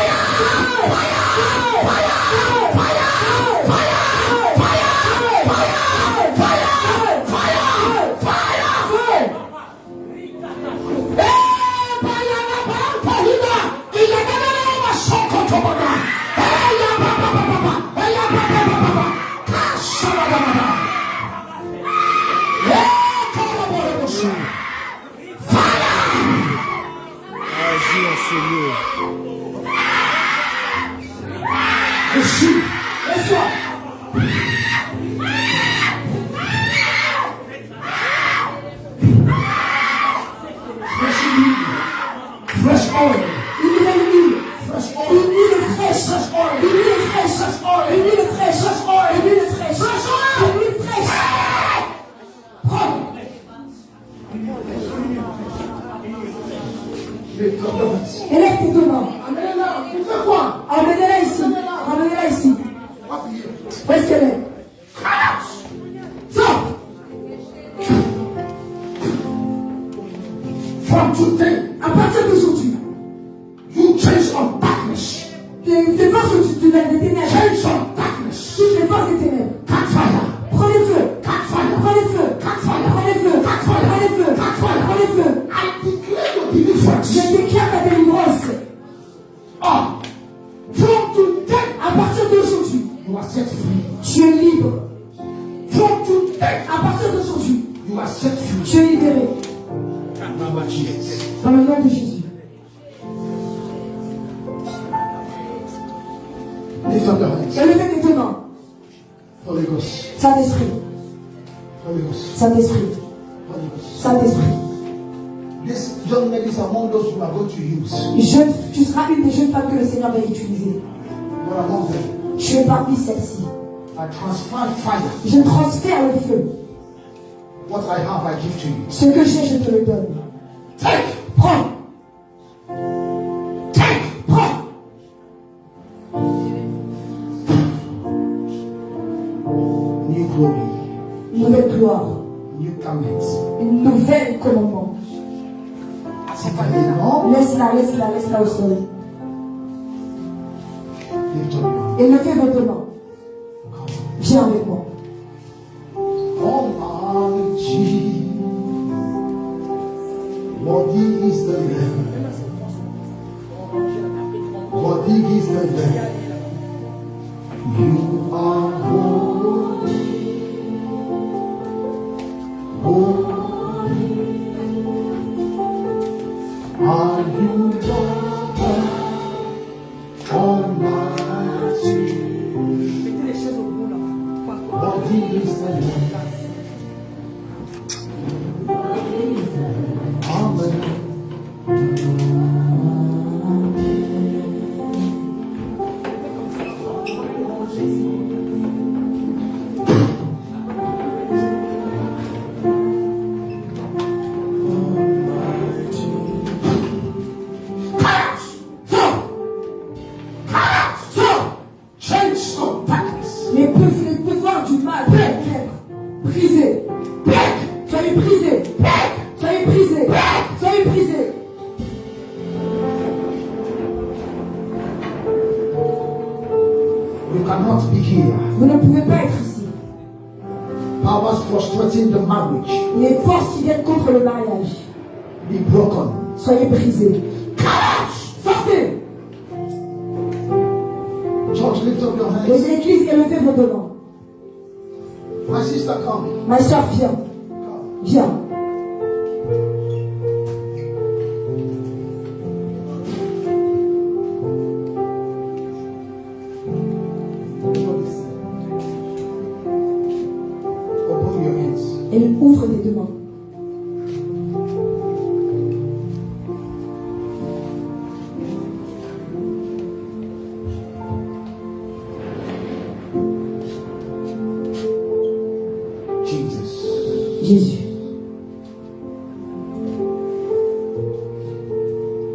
Agis en ce lieu. Receive. Reçois. Fresh oil. Une nouvelle huile. Fresh Une oil. huile fraîche. Fresh oil. Une huile fraîche. Fresh oil. Une huile fraîche. Fresh oil. Une huile fraîche. Fresh oil. Une huile fraîche. Prends. Lift up your hands. Élève tes deux mains. Amenez-la. Vous faites quoi? Emmenez-la ici. From today, À partir d'aujourd'hui, you change of darkness. les forces des ténèbres, Change of darkness. toutes les forces des ténèbres, Catch fire. prenez feu, Catch fire. prenez feu, Catch fire. prenez feu, Catch fire. prenez feu, Catch fire. prenez feu. I declare your deliverance. Je déclare ta délivrance. Ah. From today, À partir d'aujourd'hui, you are set free. tu es libre. From today, À partir d'aujourd'hui, you are set free. tu es libéré. Dans le nom de Jésus. Lift up your hands. Élevez tes deux mains. Holy Ghost. Saint-Esprit, Holy Ghost. Saint-Esprit, Holy Ghost. Saint-Esprit. This young lady is among those you are going to use. Tu seras une des jeunes femmes que le Seigneur va utiliser. You are among them. Tu es parmi celles-ci. I transfer fire. Je transfère le feu. What I have, I give to you. Ce que j'ai, je te le donne. Take. Prends. Take. Prends. New glory. Une nouvelle gloire. New garments. Une nouvelle commandement. C'est pas énorme. Laisse-la au sol. Lift up your hands. Élevez votre main. Viens avec moi. Almighty, worthy is the Lamb. Worthy is the Lamb. You are holy, holy. Are you Lord Almighty? Worthy is the Lamb. Amen. Chains of darkness. Les pouvoirs du mal, brisés. Soyez brisés. Soyez brisés. Soyez brisés. You cannot be here. Vous ne pouvez pas être ici. Powers frustrating the marriage. Les forces qui viennent contre le mariage, Be broken. soyez brisés. Sortez. Church, lift up your hands. Les églises, élevez vos deux mains. My sister, come. Ma soeur, viens. Come. Viens. Open your hands. Et ouvre tes deux mains. Jesus. Jésus.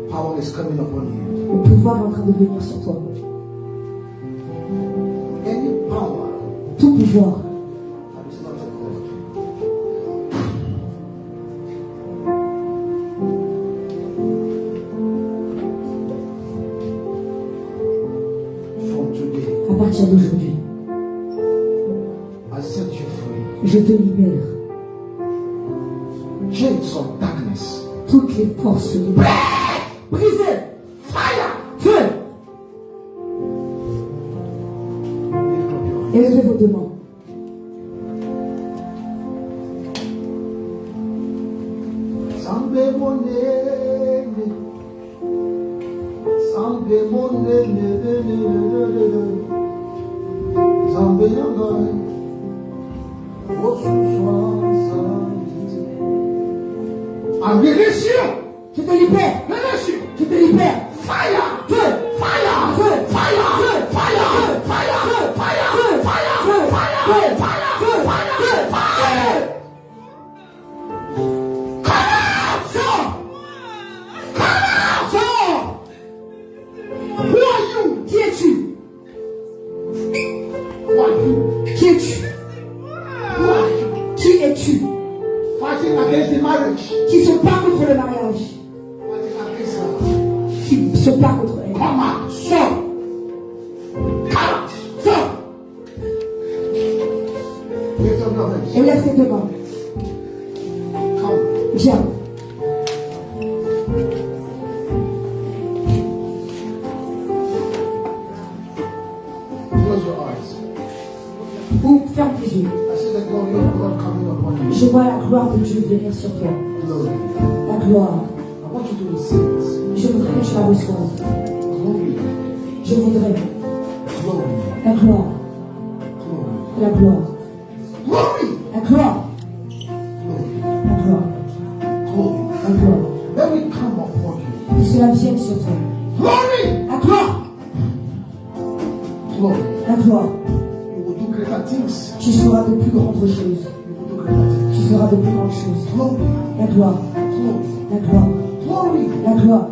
Power is coming upon you. Le pouvoir est en train de venir sur toi. Any power Tout pouvoir that is not of God. From today, à partir d'aujourd'hui, I set you free. je te libère. Chains of darkness. Toutes les forces du mal. Brisez. Fire. Feu. Lift up your hands. Élevez vos deux mains. Sambe monene. Sambe monene. Sambe yangai. I release you. Je te libère. Release you. Je te libère. Fire. Feu. Fire. Feu. Fire. Feu. Fire. Feu. Fire. Feu. Fire. Feu. Fire. Feu. Fire. Feu. Fire. Feu. Fire. Feu. Fire. Come out. Sors. Come out. Sors. Who are you? Qui es-tu? Who are you? Qui es-tu? Who are you? Qui es-tu? Fighting against the marriage. Qui se bat contre le mariage. Qui se bat contre elle. Sors. Sors. Et lève tes deux mains. Viens. Ou ferme tes yeux. Je vois la gloire de Dieu venir sur toi. La gloire. Je voudrais que tu la reçoives. Je voudrais. La gloire. La gloire. La gloire. La gloire. La gloire. Que cela vienne sur toi. La gloire. La gloire. Tu feras de plus grandes choses. Tu feras de plus grandes choses. La gloire. La gloire. La gloire.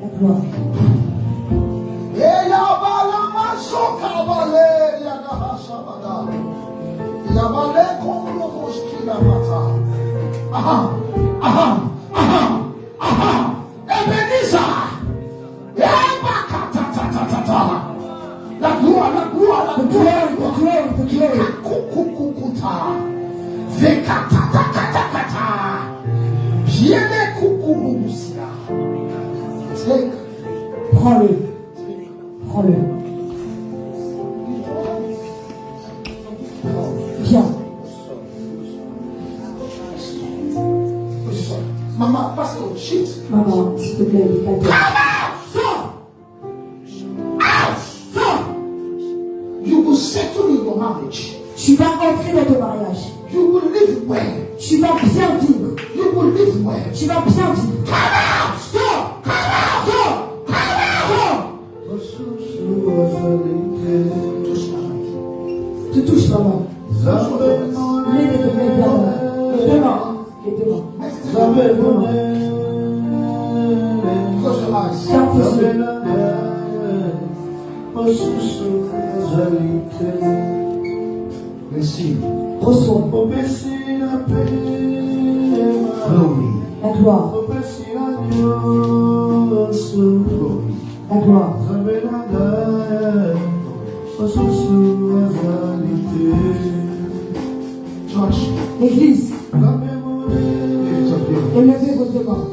La gloire. La gloire, la gloire, la gloire, The glory. Kukukukuta. Vekatatakata. Viene kukumusia. Take. Prends-le. Prends-le. Viens. Maman, pasteur, shit. Maman, s'il te plaît, calme-toi. You will settle in your marriage. Tu vas entrer dans ton mariage. You will live well. Tu vas bien vivre. You will live well. Tu vas bien vivre. Tu touches maman. Les deux mains. Les deux mains. Les deux mains. Close your eyes. Ferme tes yeux. Receive. Reçois. Glory. La gloire. La gloire. Church. L'église. Lift up your Élevez vos deux mains.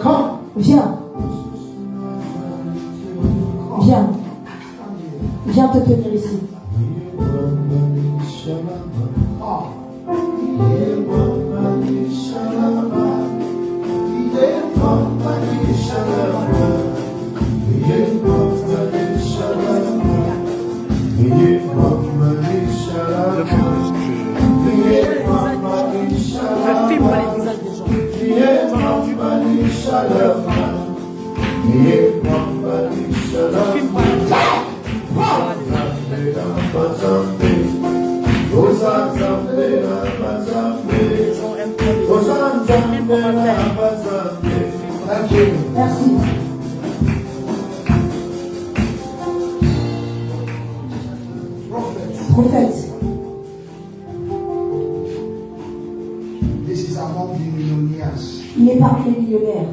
Come. Viens. Viens. Viens te tenir ici. Merci. Prophète. This is among the millionaires Il est parmi les millionnaires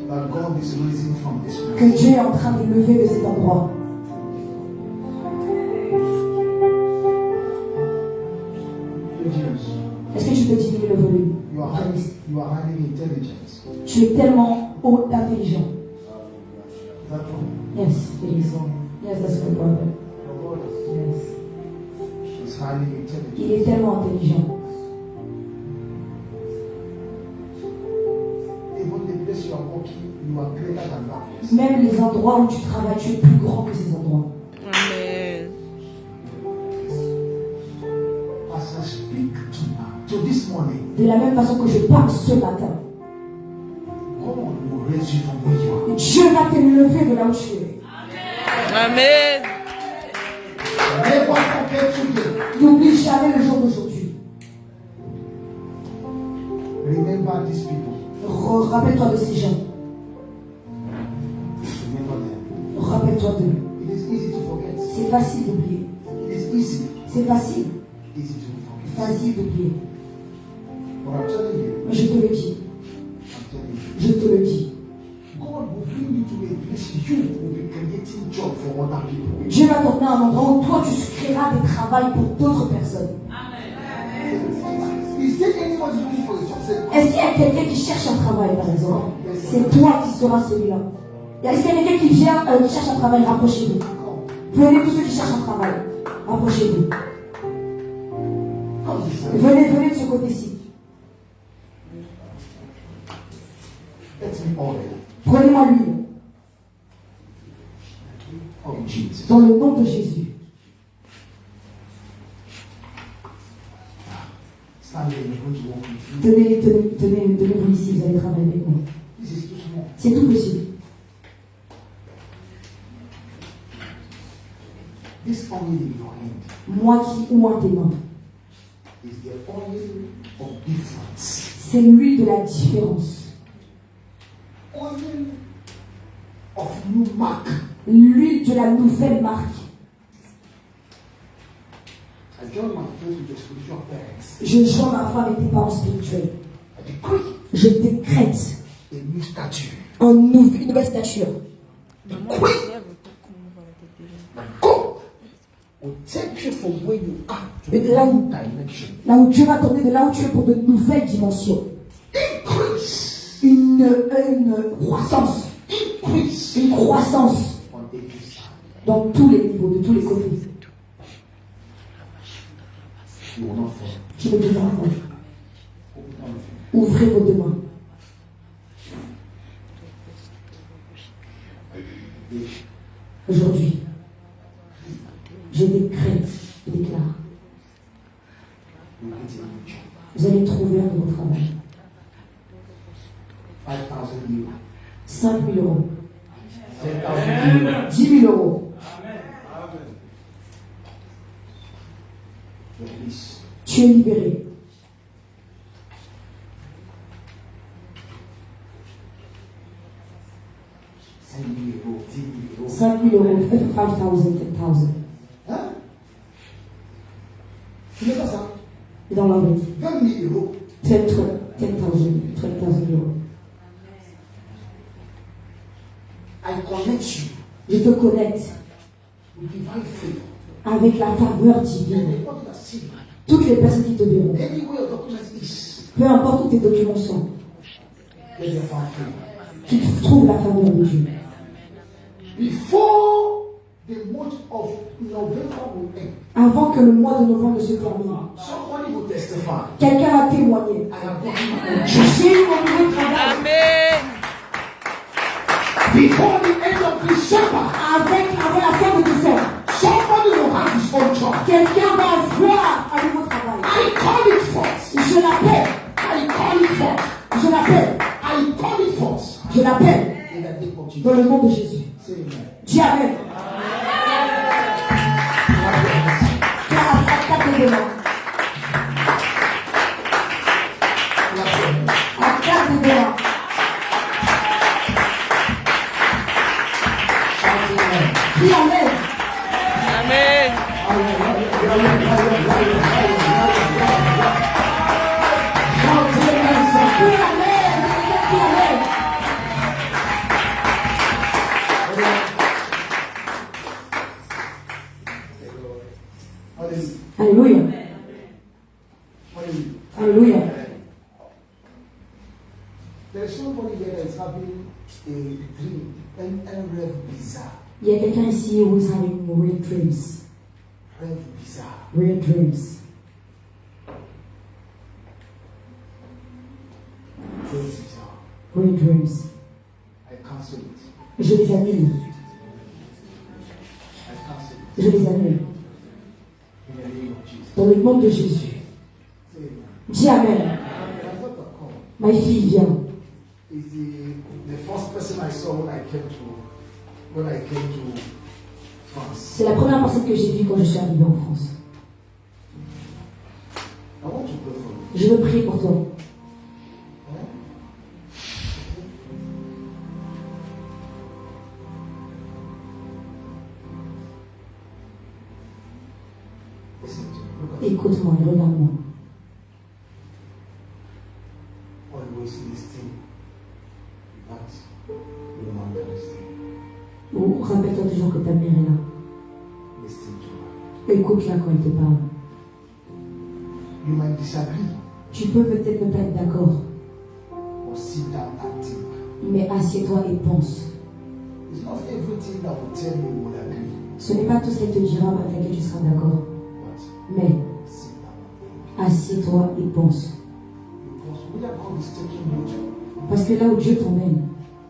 that God is raising from this que place. Dieu est en train de lever de cet endroit. Est-ce que tu peux diminuer le volume? You are highly intelligent. Tu es tellement haut intelligent. That one. Yes, it is. Yes, that's my brother. Yes. Is highly intelligent. Il est tellement intelligent. Even the place you are working, you are greater than that place. Même les endroits où tu travailles, tu es plus grand que ces endroits. Amen. As I speak to this morning, De la même façon que je parle ce matin, God will raise you from where you are. Dieu va te lever de là où tu es. Amen. Never forget today. N'oublie jamais le jour d'aujourd'hui. Remember these people. Rappelle-toi de ces gens. Remember them. Rappelle-toi d'eux. It is easy to forget. C'est facile d'oublier. It is easy. C'est facile. Easy to forget. Facile d'oublier. But I'm telling you, Mais je te le dis. I'm telling you, Je te le dis. God will bring you to a place you will be creating job for other people. Dieu va t'emmener à un endroit où toi tu créeras des travails pour d'autres personnes. Is there anyone looking for a job? Say, Est-ce qu'il y a quelqu'un qui cherche un travail par exemple? C'est toi qui seras celui-là. Est-ce qu'il y a quelqu'un qui vient, qui cherche un travail? Rapprochez-vous. Venez tous ceux qui cherchent un travail. Rapprochez-vous. come this way. Venez de ce côté-ci. Let me order. Prenez-moi l'huile. Oh, Jesus. Dans le nom de Jésus. Stand there, you're going to walk with me. Tenez-vous ici, vous allez travailler avec moi. This is too small. C'est tout petit. This oil in your hand Moi qui oins tes mains. is the oil of difference. C'est l'huile de la différence. Oil of new mark. L'huile de la nouvelle marque. I join my faith with your spiritual parents. Je joins ma foi avec tes parents spirituels. I decree Je décrète a new statue. une nouvelle stature. Decree that God will take you from where you are to Et là a où- new dimension. Là où Dieu va t'emmener de là où tu es pour de nouvelles dimensions. Increase. Une croissance. Increase Une croissance on every side. dans tous les niveaux, de tous les côtés. You will not fall. Je me dis encore. Open down your feet. Ouvrez vos deux mains. Aujourd'hui, je décrète et déclare. You will get a new job. Vous allez trouver un nouveau travail. 5,000 euros. 5 000 euros. 10,000 euros. 10 000 euros. Release. Tu es libéré. €5,000, 10,000 euros. 5 000 euros. 5,000, 10,000. Hein? Tu n'es pas ça? Et dans l'ordre, 20,000 euros. 10,000 euros. I connect you Je te connecte with divine favor. avec la faveur And divine. everybody that see you, Toutes les personnes qui te verront, anywhere your document is, peu importe où tes documents sont, let them find favor. qu'ils trouvent la faveur de Dieu. Before the month of November will end, Avant que le mois de novembre ne se termine, somebody will testify. quelqu'un va témoigner. I have gotten my own job. J'ai eu mon nouveau travail. Amen. Before the end of December, Avant la fin de décembre, somebody will have his own job. quelqu'un va avoir un nouveau travail. I call it forth. Je l'appelle. I call it forth. Je l'appelle. I call it forth. Je l'appelle. In the name of Jesus. Dans le nom de Jésus. Say amen. Dis Amen. Claque tes mains. Claque tes mains. Dis Amen. Amen. Dis Amen. Dis Amen. Hallelujah. Alléluia. Hallelujah. Alléluia. There's somebody there that is having a dream and rev bizarre. Il y a quelqu'un ici who is having real dreams. Rev bizarre. Real dreams. Rev bizarre. Real dreams. I cancel it. Je les annule. I cancel it. Je les annule. In the name of Jesus. Dans le nom de Jésus. Say amen. Dis Amen. My daughter come. Ma fille vient. Is the first person I saw when I came to France. C'est la première personne que j'ai vue quand je suis arrivée en France. I want to pray for you. Je veux prier pour toi. Hein? Écoute-moi et regarde-moi. Always listen. But your mother is there. Ou rappelle-toi toujours que ta mère est là. Listen to her. Écoute-la quand elle te parle. You might disagree, Tu peux peut-être ne pas être d'accord, or sit down and think. mais assieds-toi et pense. It's not everything that will tell you you will agree. Ce n'est pas tout ce qu'elle te dira avec laquelle tu seras d'accord, But mais sit down and think. assieds-toi et pense. Because where God is taking you to, Parce que là où Dieu t'emmène,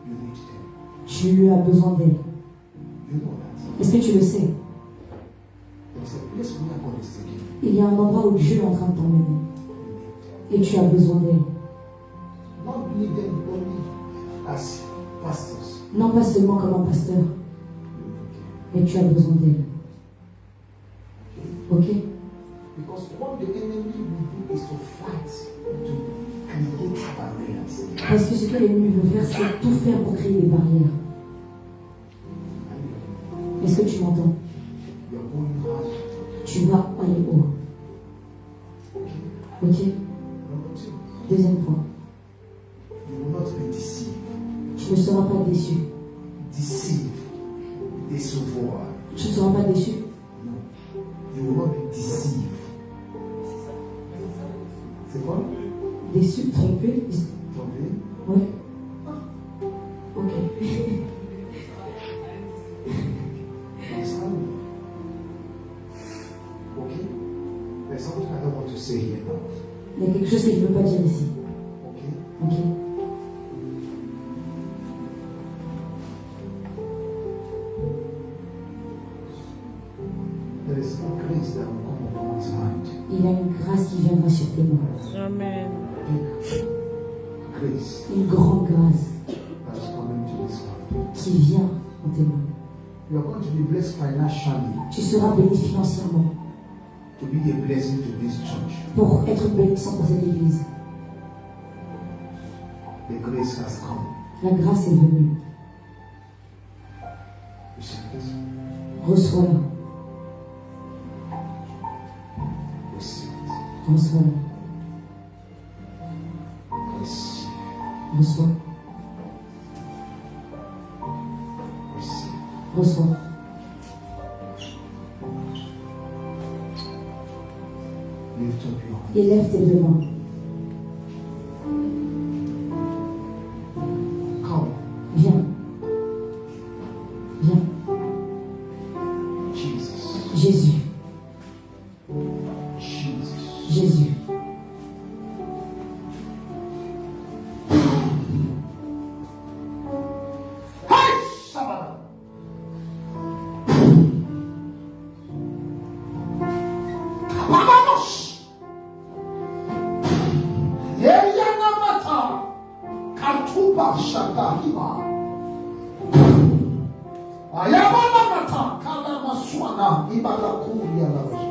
you need them. tu as besoin d'elle. You know that. Est-ce que tu le sais? There's a place where God is taking you. Il y a un endroit où Dieu est en train de t'emmener You need them. et tu as besoin d'elle. Not need them only as pastors. Non pas seulement comme un pasteur, You need them. mais tu as besoin d'elle. Ok? Because what the enemy will do is to fight, to create barriers. Parce que ce que l'ennemi veut faire, c'est tout faire pour créer des barrières. Est-ce que tu m'entends? You are going hard. Tu vas aller haut. Ok? Number two, Deuxième point. you will not be deceived. Tu ne seras pas déçu. Deceive, décevoir. Tu ne seras pas déçu. No, you will not be deceived. C'est quoi? Déçu, trompé. Trompé? Ouais. Ok. Understand me? Okay? There's something I don't want to say here now. Il y a quelque chose que je ne veux pas dire ici. Okay? Ok? There is a grace that will come upon his mind. Il y a une grâce qui viendra sur tes mains. Amen. Big grace Une grande grâce that is coming to this world. qui vient en tes mains. You are going to be blessed financially Tu seras béni financièrement to be a blessing to this church. pour être une bénédiction pour cette église. The grace has come. La grâce est venue. Receive this. Reçois-la. Receive it. Reçois-la. Receive. Reçois. Receive. Reçois. Lift up your hand. Élève tes deux mains. Come. Viens. Viens. Jesus. Jésus. Jesus. Jésus. Hey! Shabbat. Vamos! Yeyanamata. Katuba Shagahiba. Ayamanamata. Kalamaswana. Ibalakuria Lavash.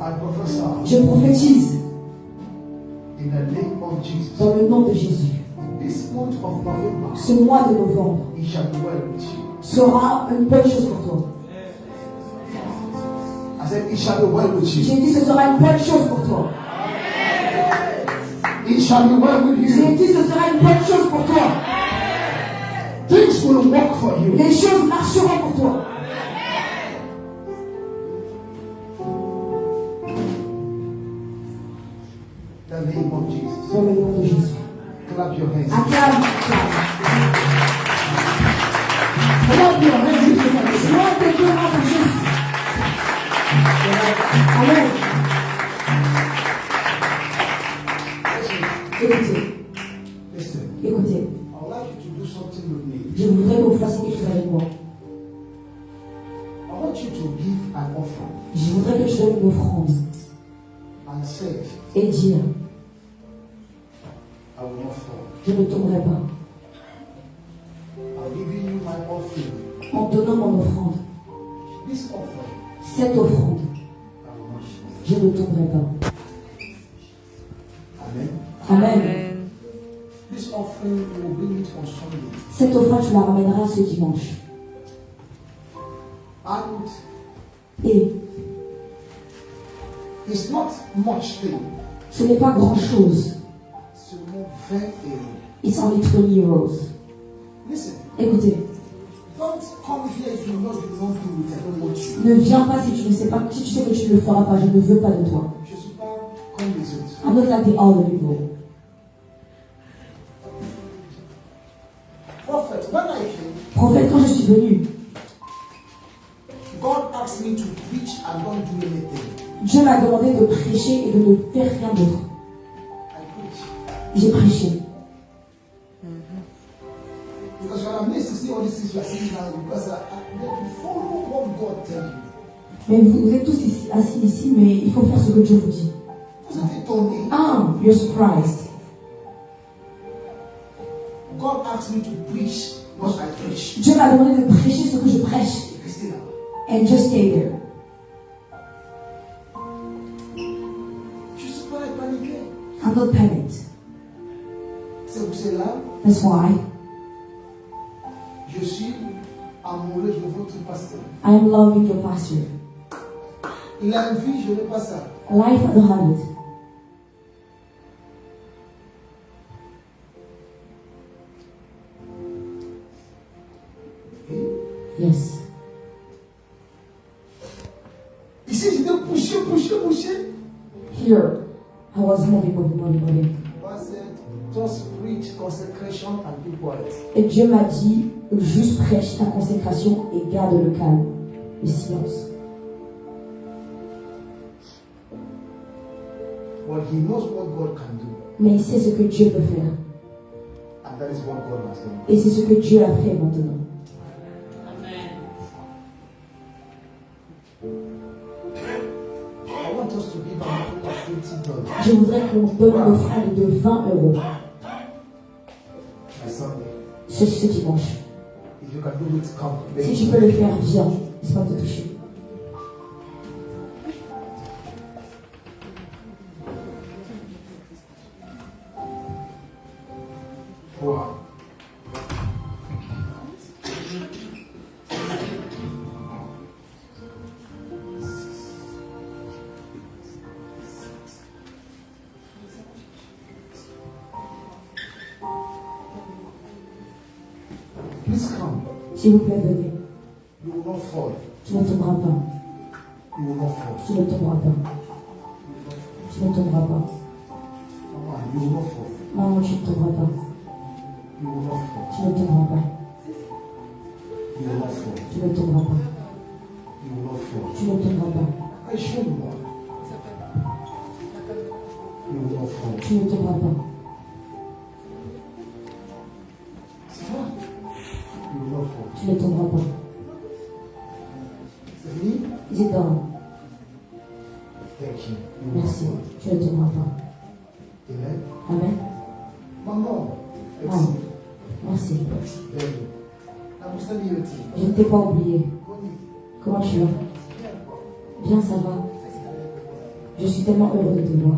I prophesy Je prophétise in the name of Jesus. dans le nom de Jésus. This month of November, Ce mois de novembre it shall be well with you. sera une bonne chose pour toi. I said, it shall be well with you. J'ai dit ce sera une bonne chose pour toi. It shall be well with J'ai you. dit ce sera une bonne chose pour toi. Things will work for you. Les choses marcheront pour toi. The name of Jesus. Dans le nom de Jésus. Clap your hands. Acclame. Clap your hands if you can. Lève tes deux mains pour Jésus. Amen. Écoutez, Listen, écoutez. I would like you to do something with me. Je voudrais que vous fassiez quelque chose avec moi. I want you to give an offering Je voudrais que tu donnes une offrande and say, et dire, I will not fall. je ne tomberai pas. I'm giving you my offering. En donnant mon offrande, This offering, cette offrande, I will not fall. je ne tomberai pas. Amen. Amen. Amen. This offering, you will bring it on Sunday. Cette offrande, tu la ramèneras ce dimanche. And And Et it's not much thing. ce n'est pas grand-chose. Seulement 20 euros. It's only 20 euros. Listen, Écoutez, don't come here if you know you don't do it. I don't want you. ne viens pas si tu ne sais pas, si tu sais que tu ne le feras pas. Je ne veux pas de toi. Je ne suis pas comme les autres. I'm not like the other people. Prophet, when I came, Prophète, quand je suis venu, God asked me to preach and don't do anything. Dieu m'a demandé de prêcher et de ne faire rien d'autre. I preach. J'ai prêché. Because you are amazed to see all these things you are seeing now because you have to follow what God tells you. Mais vous êtes tous ici, assis ici, mais il faut faire ce que Dieu vous dit. Vous êtes étonnés. Ah, you're surprised. God asked me to preach what I preach. Dieu m'a demandé de prêcher ce que je prêche. Et restez là. And just stay there. Je ne suis pas paniqué. I'm not panicked. C'est pour cela That's why je suis amoureux de votre pasteur. I am loving your pastor. Il a une vie, je n'ai pas ça. A life, I don't have it. Yes. Ici, j'étais poussé. Here, I was moving. God said, just preach consecration and be quiet. Et Dieu m'a dit, juste prêche ta consécration et garde le calme, le silence. Well, he knows what God can do. Mais il sait ce que Dieu peut faire. And that is what God has done. Et c'est ce que Dieu a fait maintenant. I want us to give an offering of $20. Je voudrais qu'on donne une offrande de 20 euros My son, ce dimanche. if you can do it, come. Si tu peux le faire, viens. Laisse pas te toucher. Wow. Please come. S'il vous plaît, venez. You will not fall. Tu ne tomberas pas. You will not fall. Tu ne tomberas pas. Tu ne tomberas pas. Mama, you will not fall. Maman, tu ne tomberas pas. You will not fall. Tu ne tomberas pas. You will not fall. Tu ne tomberas pas. You will not fall. Tu ne tomberas pas. I show you one. You will not fall. Tu ne tomberas pas. C'est vrai. You will not fall. Tu ne tomberas pas. C'est fini? Is it done? Thank you. You will not Merci. fall. Tu ne tomberas pas. Amen. Amen. Maman, Ah, merci. merci. Very good. Now, Mr. Liberty. Je ne t'ai pas oublié. Bonnie. Comment tu vas? Bien, ça va. Je suis tellement heureux de te voir.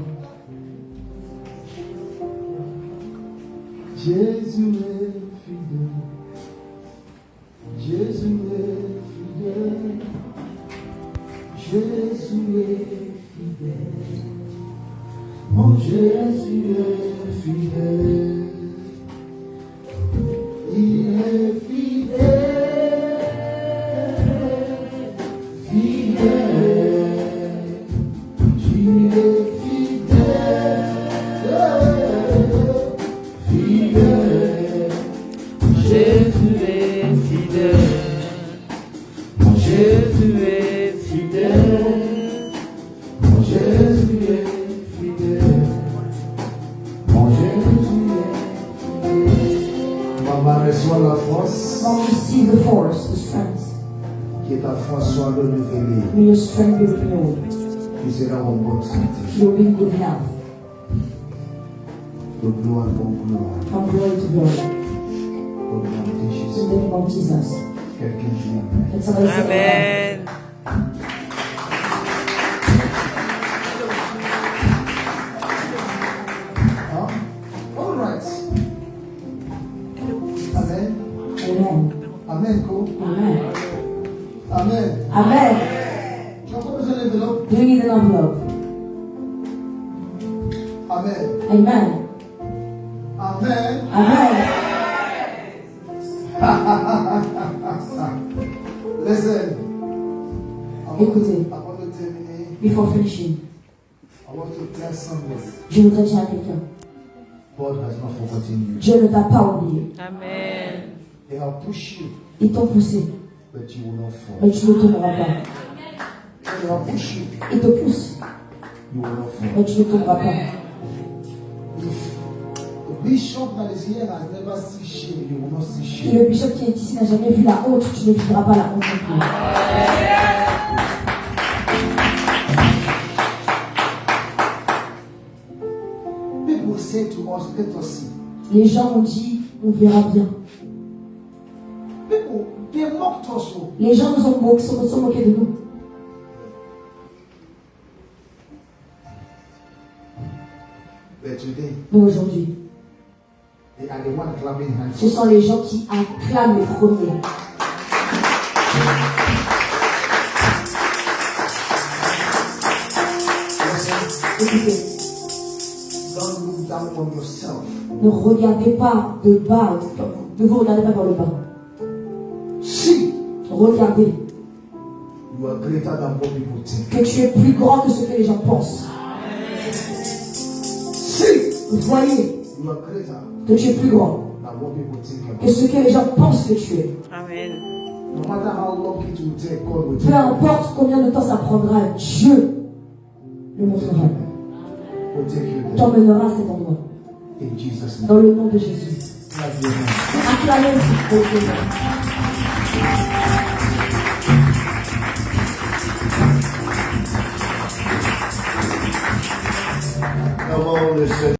Jésus est fidèle. Jésus est fidèle. Jésus est fidèle. Mon Jésus est fidèle. Il est fidèle. Fidèle. Tu es fidèle. Fidèle. Jésus est fidèle. Mon Jésus Jésus est fidèle. Mon Jésus est fidèle. Mon Jésus est fidèle. Maman, reçoit la force. Now receive the force, the strength. Que ta force soit renouvelée. May your strength be renewed. Tu seras en bonne santé. You'll be in good health. De gloire en gloire. From glory to glory. Au nom de In Jésus. the name of Jesus. Quelqu'un dit Amen. Let somebody say amen. Amen. Huh? All right. Amen. Amen. Amen. Cool. Amen. Amen. Amen. Amen. Tu as encore besoin d'une enveloppe? Do you need an envelope? Amen. Amen. Amen. Amen. Listen. Écoutez. Avant de terminer, Before finishing, I want to tell somebody. je voudrais dire à quelqu'un, God has not forgotten you. Dieu ne t'a pas oublié. Amen. They have pushed you, Ils t'ont poussé, but you will not fall. mais tu ne tomberas pas. They have pushed you, Ils te poussent, you will not fall. mais tu ne tomberas pas. If the bishop that is here has never seen shame, you will not see Si shame. le bishop qui est ici n'a jamais vu la honte, tu ne vivras pas la honte non plus. People say to us, let us see. Les gens ont dit, on verra bien. People, they mocked us. Oh. Les gens nous ont sont moqués de nous. But today, Mais aujourd'hui, they are the one clapping hands. ce sont les gens qui acclament les premiers. Écoutez, Don't look down on yourself. ne regardez pas de bas, ne vous regardez pas vers le bas. See, Regardez you are greater than what people think. que tu es plus grand que ce que les gens pensent. See, Voyez you are greater que tu es plus grand than what people think que about. ce que les gens pensent que tu es. Amen. No matter how long it will take, God will Peu take. importe combien de temps ça prendra, Dieu le montrera. Will take you there. T'emmènera à cet endroit. In Jesus' name. Dans le nom de Jésus. Clap your hands. Acclamez pour le Seigneur. Come on, listen.